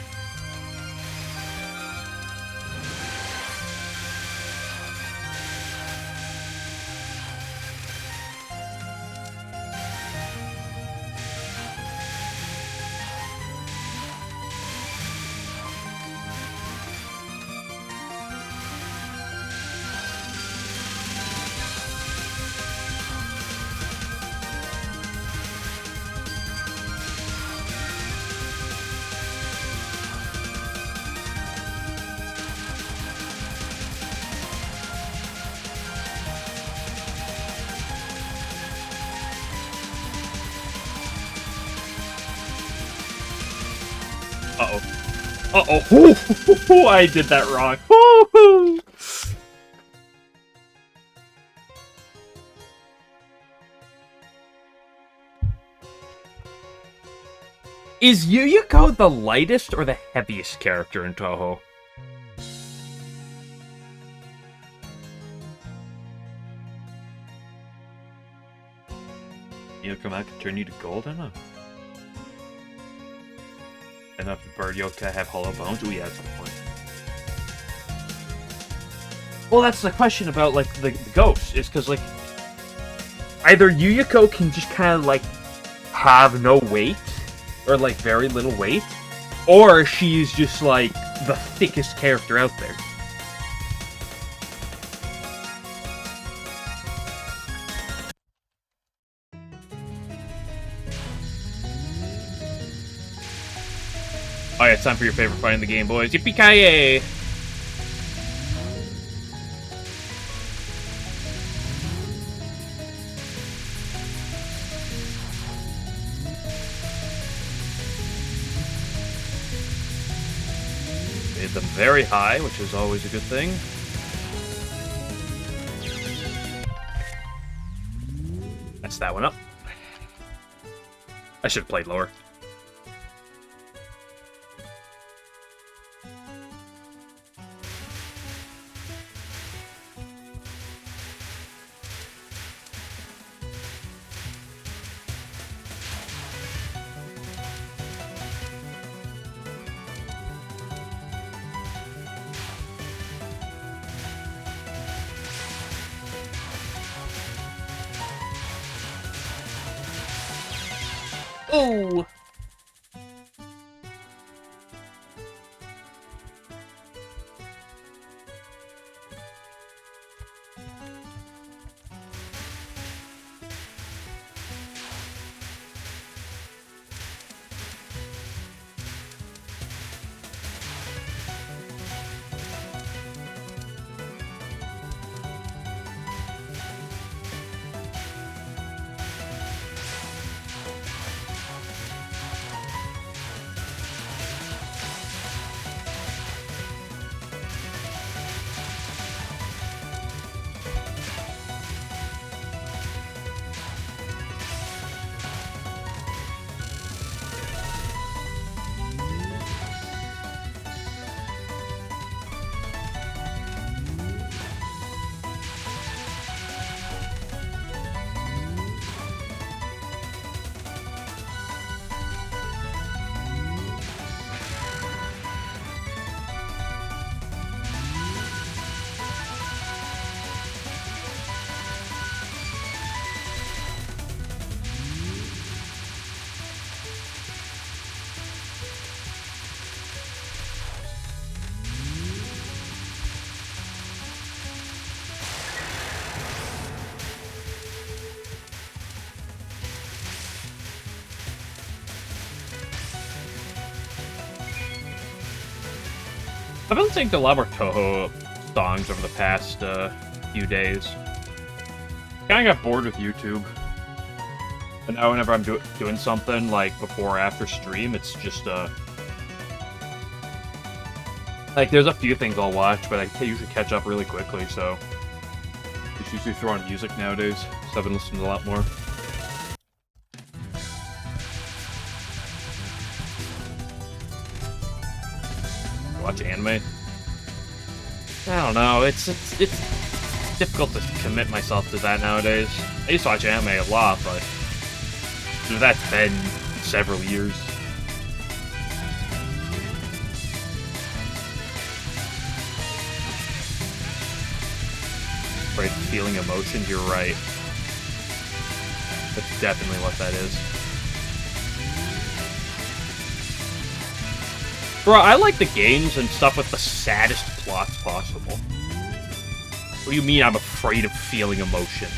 Uh-oh. I did that wrong. Is Yuyiko the lightest or the heaviest character in Touhou? Yuyiko might turn you to gold, I don't know. Enough bird yoke to have hollow bones? Ooh, yeah, at some point. Well, that's the question about, like, the ghosts, is because, like, either Yuyuko can just kind of, like, have no weight, or, like, very little weight, or she's just, like, the thickest character out there. Oh yeah, it's time for your favorite fight in the game, boys. Yippee-ki-yay! Made them very high, which is always a good thing. Messed that one up. I should have played lower. Oh! I've been listening to a lot more Touhou songs over the past few days. Kinda got bored with YouTube. And now whenever I'm doing something, like, before or after stream, it's just, like, there's a few things I'll watch, but I usually catch up really quickly, so just usually throw on music nowadays, so I've been listening to a lot more. Watch anime? I don't know, it's difficult to commit myself to that nowadays. I used to watch anime a lot, but that's been several years. Right, feeling emotions, you're right. That's definitely what that is. Bro, I like the games and stuff with the saddest plots possible. What do you mean I'm afraid of feeling emotions?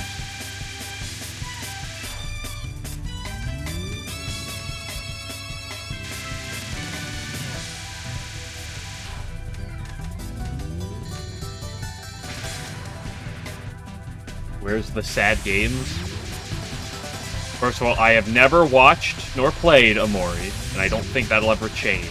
Where's the sad games? First of all, I have never watched nor played Omori, and I don't think that'll ever change.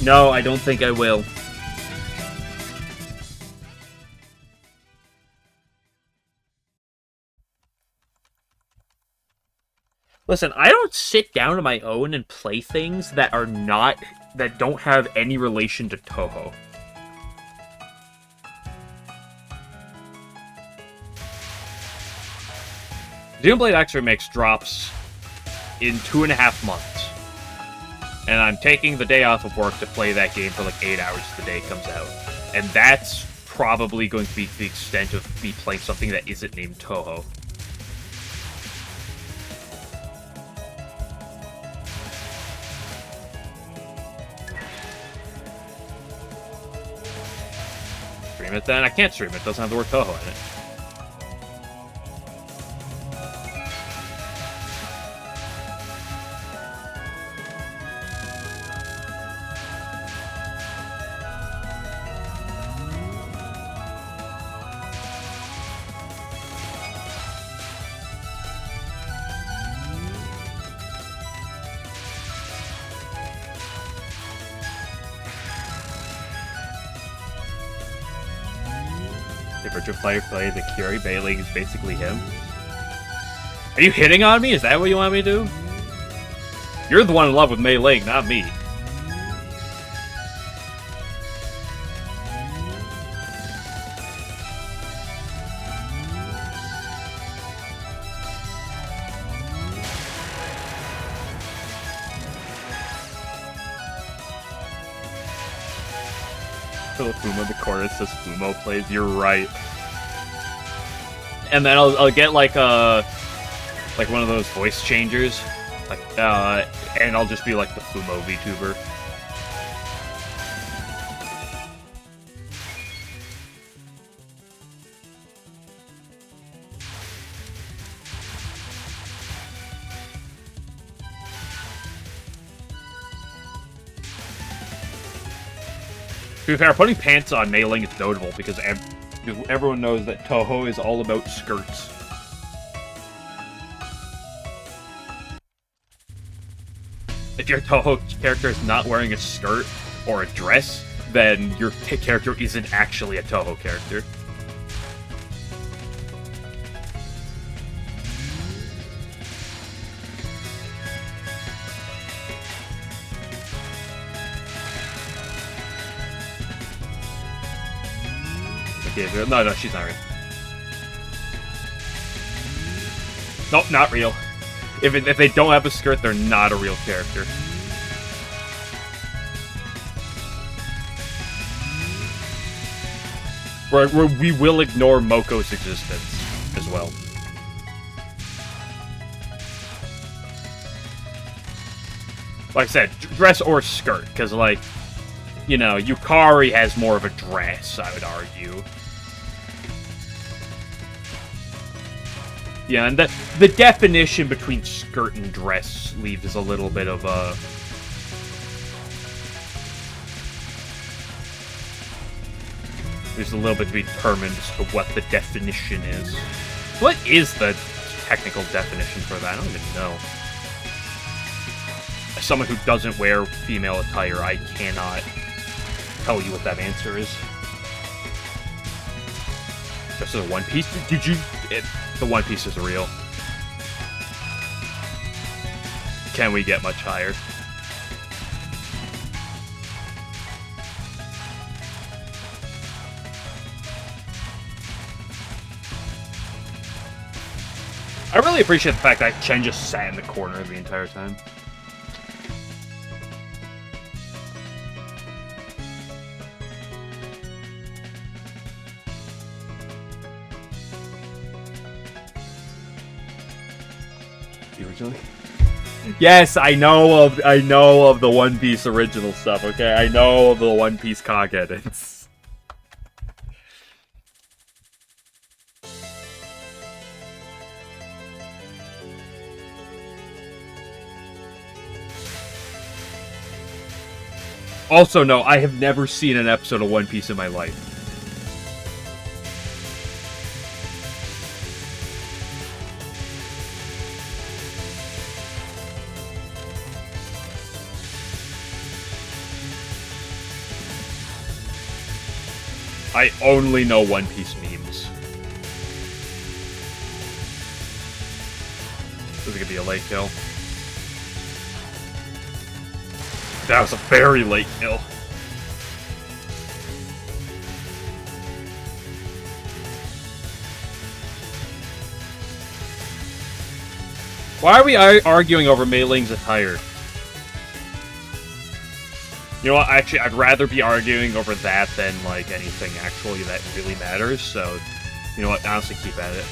No, I don't think I will. Listen, I don't sit down on my own and play things that are not, that don't have any relation to Touhou. Xenoblade X Remix drops in 2.5 months. And I'm taking the day off of work to play that game for like 8 hours the day it comes out. And that's probably going to be the extent of me playing something that isn't named Touhou. Stream it then? I can't stream it. It doesn't have the word Touhou in it. The virtual player plays a Curie Bailey is basically him. Are you hitting on me? Is that what you want me to do? You're the one in love with Mei Ling, not me. Fumo, the chorus says Fumo plays. You're right. And then I'll get like one of those voice changers, and I'll just be like the Fumo VTuber. To be fair, putting pants on Mei Ling is notable because everyone knows that Touhou is all about skirts. If your Touhou character is not wearing a skirt or a dress, then your character isn't actually a Touhou character. No, she's not real. Nope, not real. If they don't have a skirt, they're not a real character. We will ignore Moko's existence as well. Like I said, dress or skirt, because, like, you know, Yukari has more of a dress, I would argue. Yeah, and the definition between skirt and dress leaves a little bit of a... There's a little bit to be determined as to what the definition is. What is the technical definition for that? I don't even know. As someone who doesn't wear female attire, I cannot tell you what that answer is. Just as a One Piece? Did you... The One Piece is real. Can we get much higher? I really appreciate the fact that Chen just sat in the corner the entire time. Originally? Yes, I know of the One Piece original stuff, okay? I know of the One Piece COG edits. Also, no, I have never seen an episode of One Piece in my life. I only know One Piece memes. This is gonna be a late kill. That was a very late kill. Why are we arguing over Mei Ling's attire? You know what, actually, I'd rather be arguing over that than, like, anything actually that really matters, so, you know what, honestly, keep at it.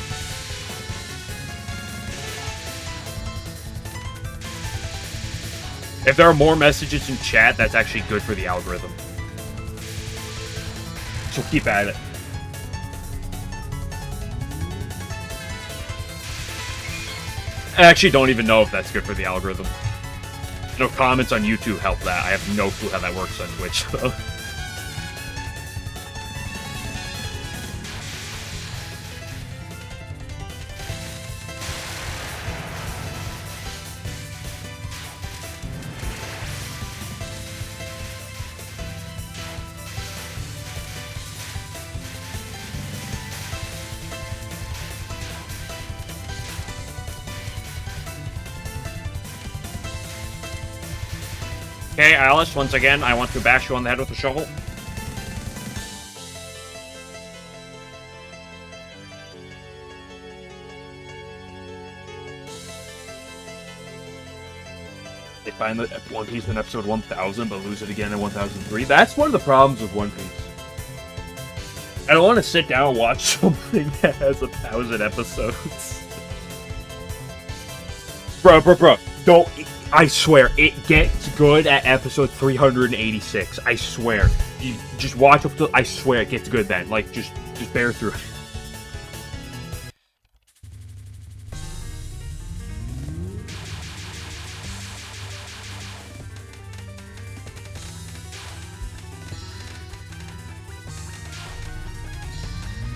If there are more messages in chat, that's actually good for the algorithm. So keep at it. I actually don't even know if that's good for the algorithm. No comments on YouTube help that. I have no clue how that works on Twitch, though. Okay, Alice, once again, I want to bash you on the head with a shovel. They find the One Piece in episode 1000, but lose it again in 1003. That's one of the problems with One Piece. I don't want to sit down and watch something that has 1,000 episodes. Bro, don't... I swear, it gets good at episode 386. I swear. You just watch up to... I swear, it gets good then. Like, just bear through it.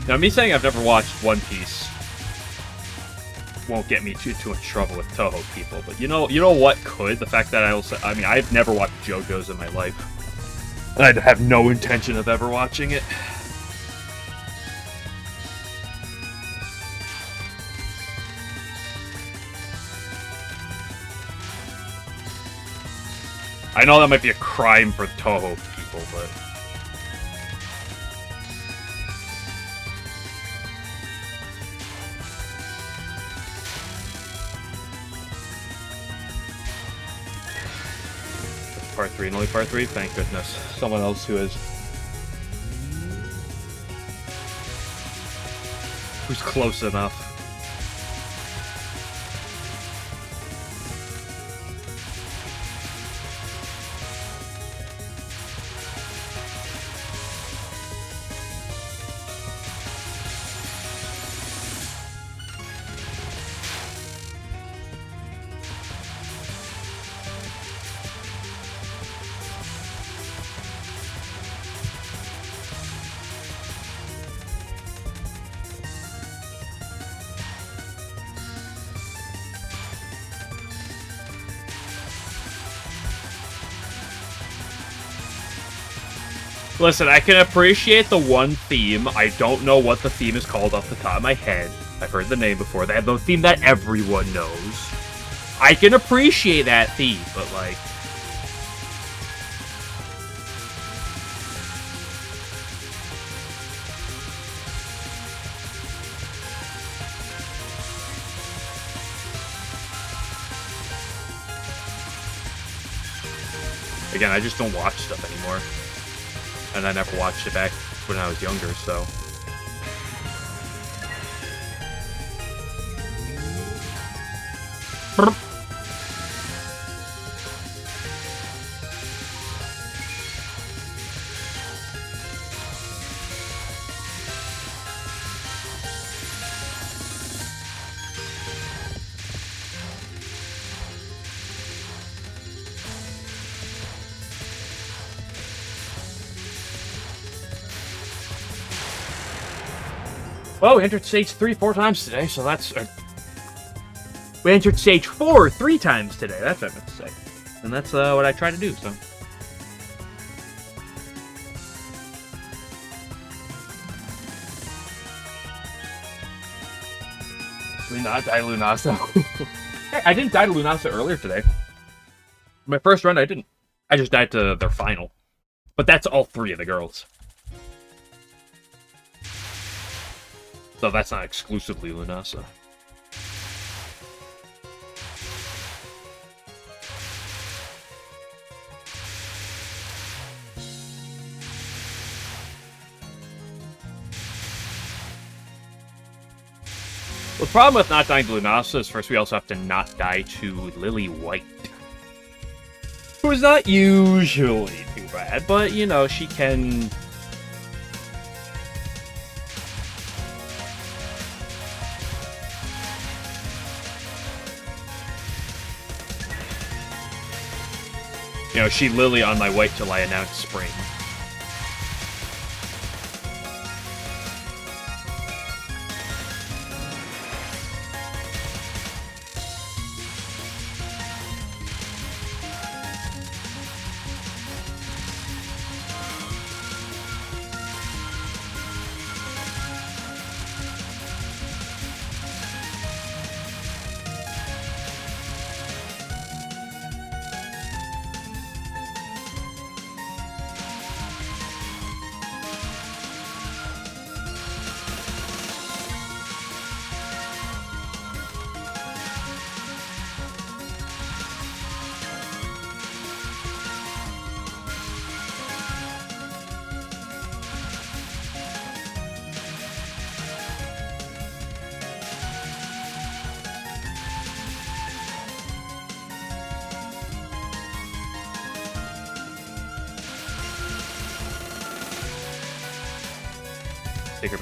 Now, me saying I've never watched One Piece won't get me too much trouble with Touhou people, but you know what could? The fact that I mean, I've never watched JoJo's in my life. I have no intention of ever watching it. I know that might be a crime for Touhou people, but... Part 3 and only part 3? Thank goodness. Someone else who's close enough. Listen, I can appreciate the one theme. I don't know what the theme is called off the top of my head. I've heard the name before. They have the theme that everyone knows. I can appreciate that theme, but like... Again, I just don't watch stuff anymore. And I never watched it back when I was younger, so... Well, we entered stage 3 4 times today, so that's... we entered stage 4 3 times today, that's what I meant to say. And that's what I try to do, so... Did we not die to Lunasa? Hey, I didn't die to Lunasa earlier today. My first run, I didn't. I just died to their final. But that's all 3 of the girls. So that's not exclusively Lunasa. The problem with not dying to Lunasa is first we also have to not die to Lily White. Who is not usually too bad, but, you know, she can... You know, she Lily on my white till I announce spring.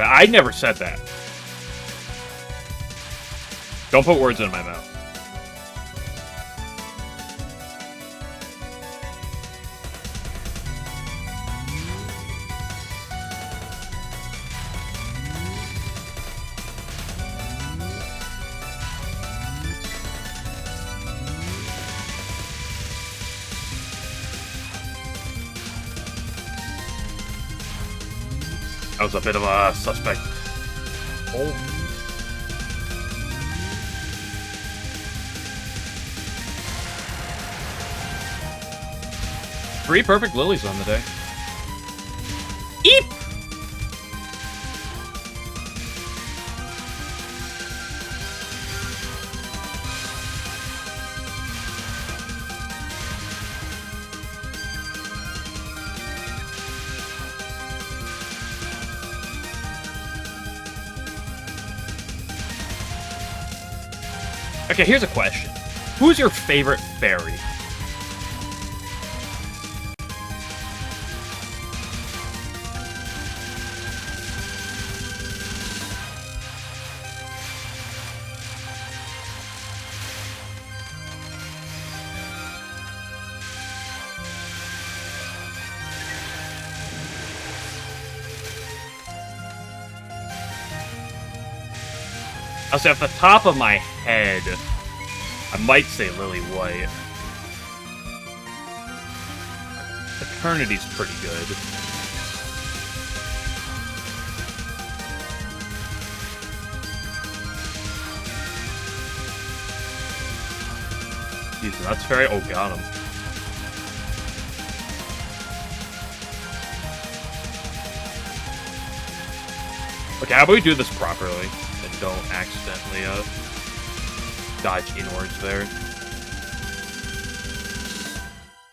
I never said that. Don't put words in my mouth. That was a bit of a suspect. Oh. Three perfect lilies on the day. Eep! Okay, here's a question. Who's your favorite fairy? I'll say off the top of my head, I might say Lily White. Eternity's pretty good. Jesus, that's fairy. Oh, got him. Okay, how about we do this properly? Don't accidentally dodge inwards there.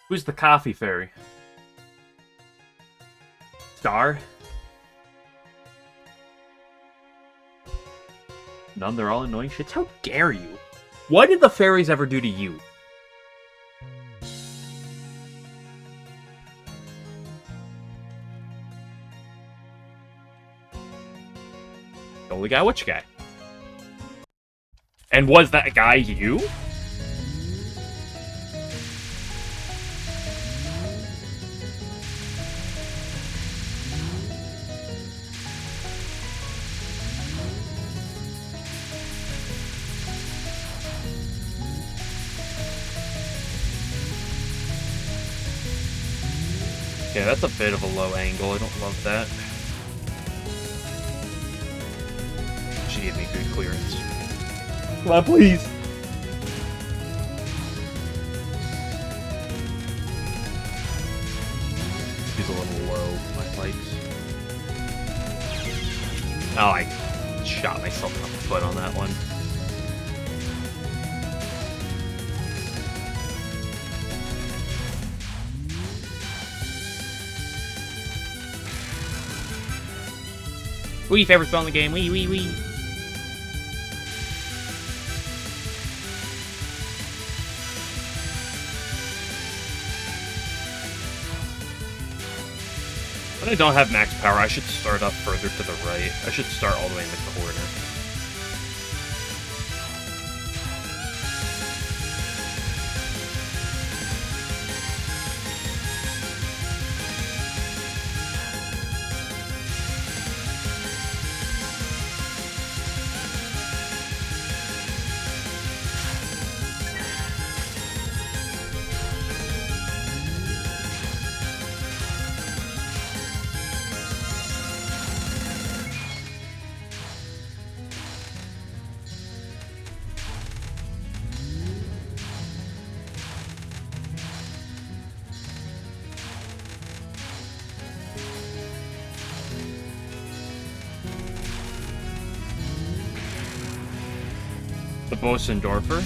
Who's the coffee fairy? Star? None, they're all annoying shits. How dare you? What did the fairies ever do to you? The only guy, which guy? And was that guy you? Okay, that's a bit of a low angle. I don't love that. She gave me good clearance. Come on, please. She's a little low, my likes. Oh, I shot myself in the foot on that one. Wee, favorite spell in the game. Wee, wee, wee. When I don't have max power, I should start up further to the right. I should start all the way in the corner. The Bosendorfer.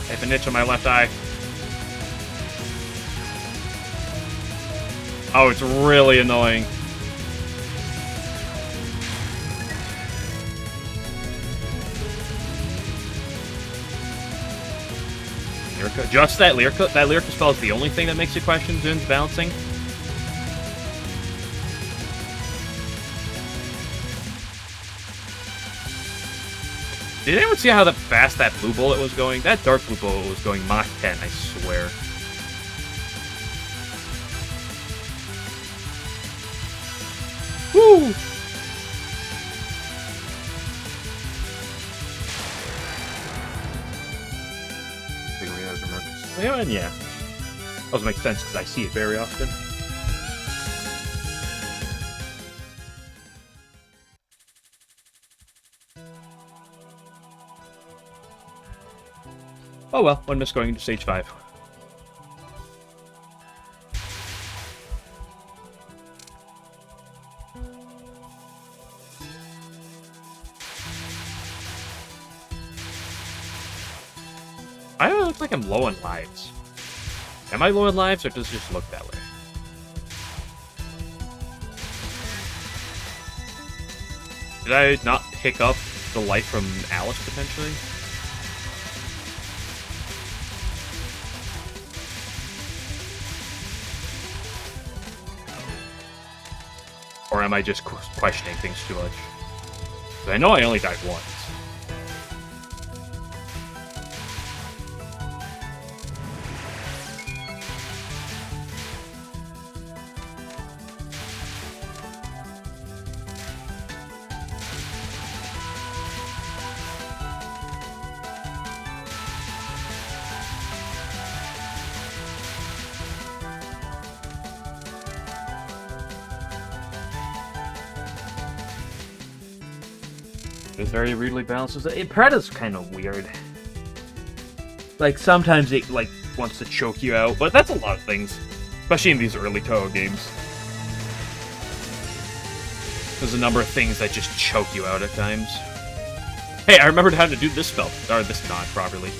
I have an itch on my left eye. Oh, it's really annoying. Lyrica. Just that Lyrica. That Lyrica spell is the only thing that makes you question Zun's balancing. Did anyone see how fast that blue bullet was going? That dark blue bullet was going Mach 10, I swear. Woo! Yeah. That doesn't make sense because I see it very often. Oh well, one miss going into stage 5. I look like I'm low on lives. Am I low on lives, or does it just look that way? Did I not pick up the life from Alice, potentially? Or am I just questioning things too much? 'Cause I know I only died once. It's very weirdly balanced. Preda's kind of weird. Like, sometimes it, like, wants to choke you out, but that's a lot of things. Especially in these early Touhou games. There's a number of things that just choke you out at times. Hey, I remembered how to do this spell. Or this nod properly.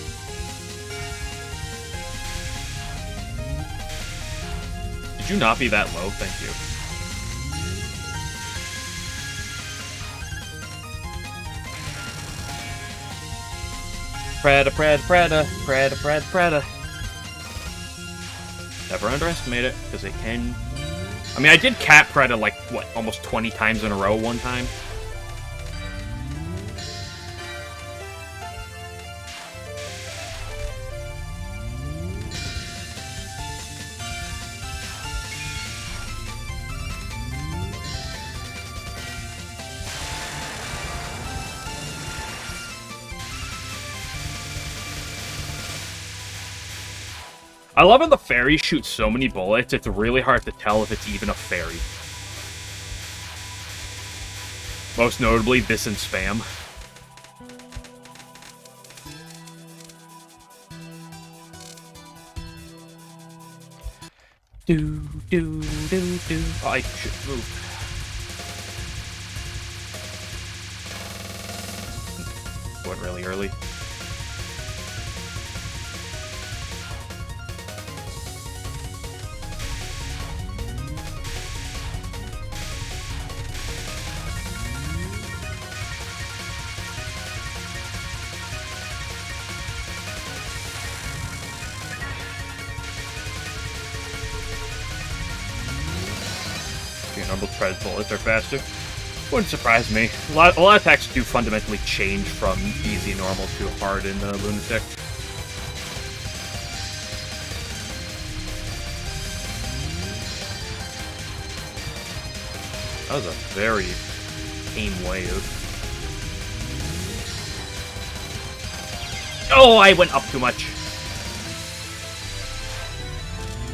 Did you not be that low? Thank you. Preda, Preda, Preda, Preda, Preda, Preda. Never underestimate it, because it can... I mean, I did cap Preda, like, what, almost 20 times in a row one time? I love how the fairy shoots so many bullets, it's really hard to tell if it's even a fairy. Most notably, this and spam. Do. I should move. Went really early. Normal treads bullets are faster. Wouldn't surprise me. A lot of attacks do fundamentally change from easy normal to hard in Lunatic. That was a very tame wave. Oh, I went up too much.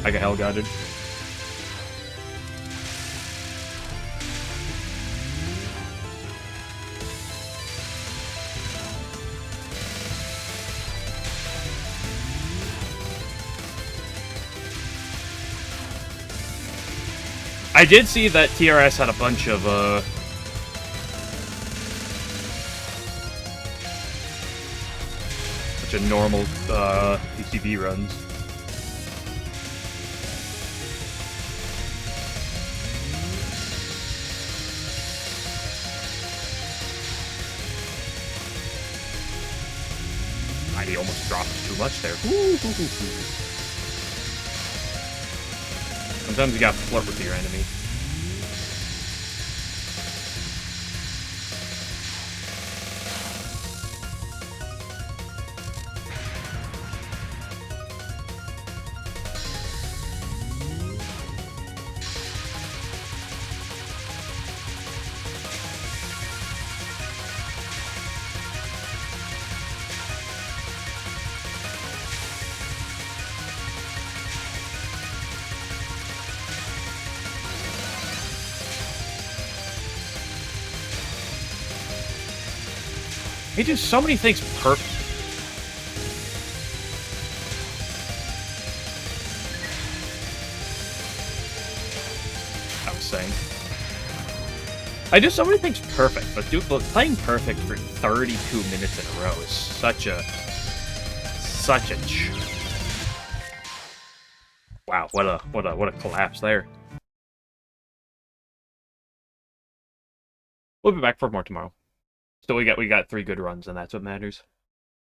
I got hell-guarded. I did see that TRS had a bunch of, normal, PCB runs. I almost dropped too much there. Sometimes you gotta flirt with your enemy. He does so many things perfect. I was saying. I do so many things perfect, but playing perfect for 32 minutes in a row is such a wow, what a collapse there. We'll be back for more tomorrow. So we got 3 good runs, and that's what matters.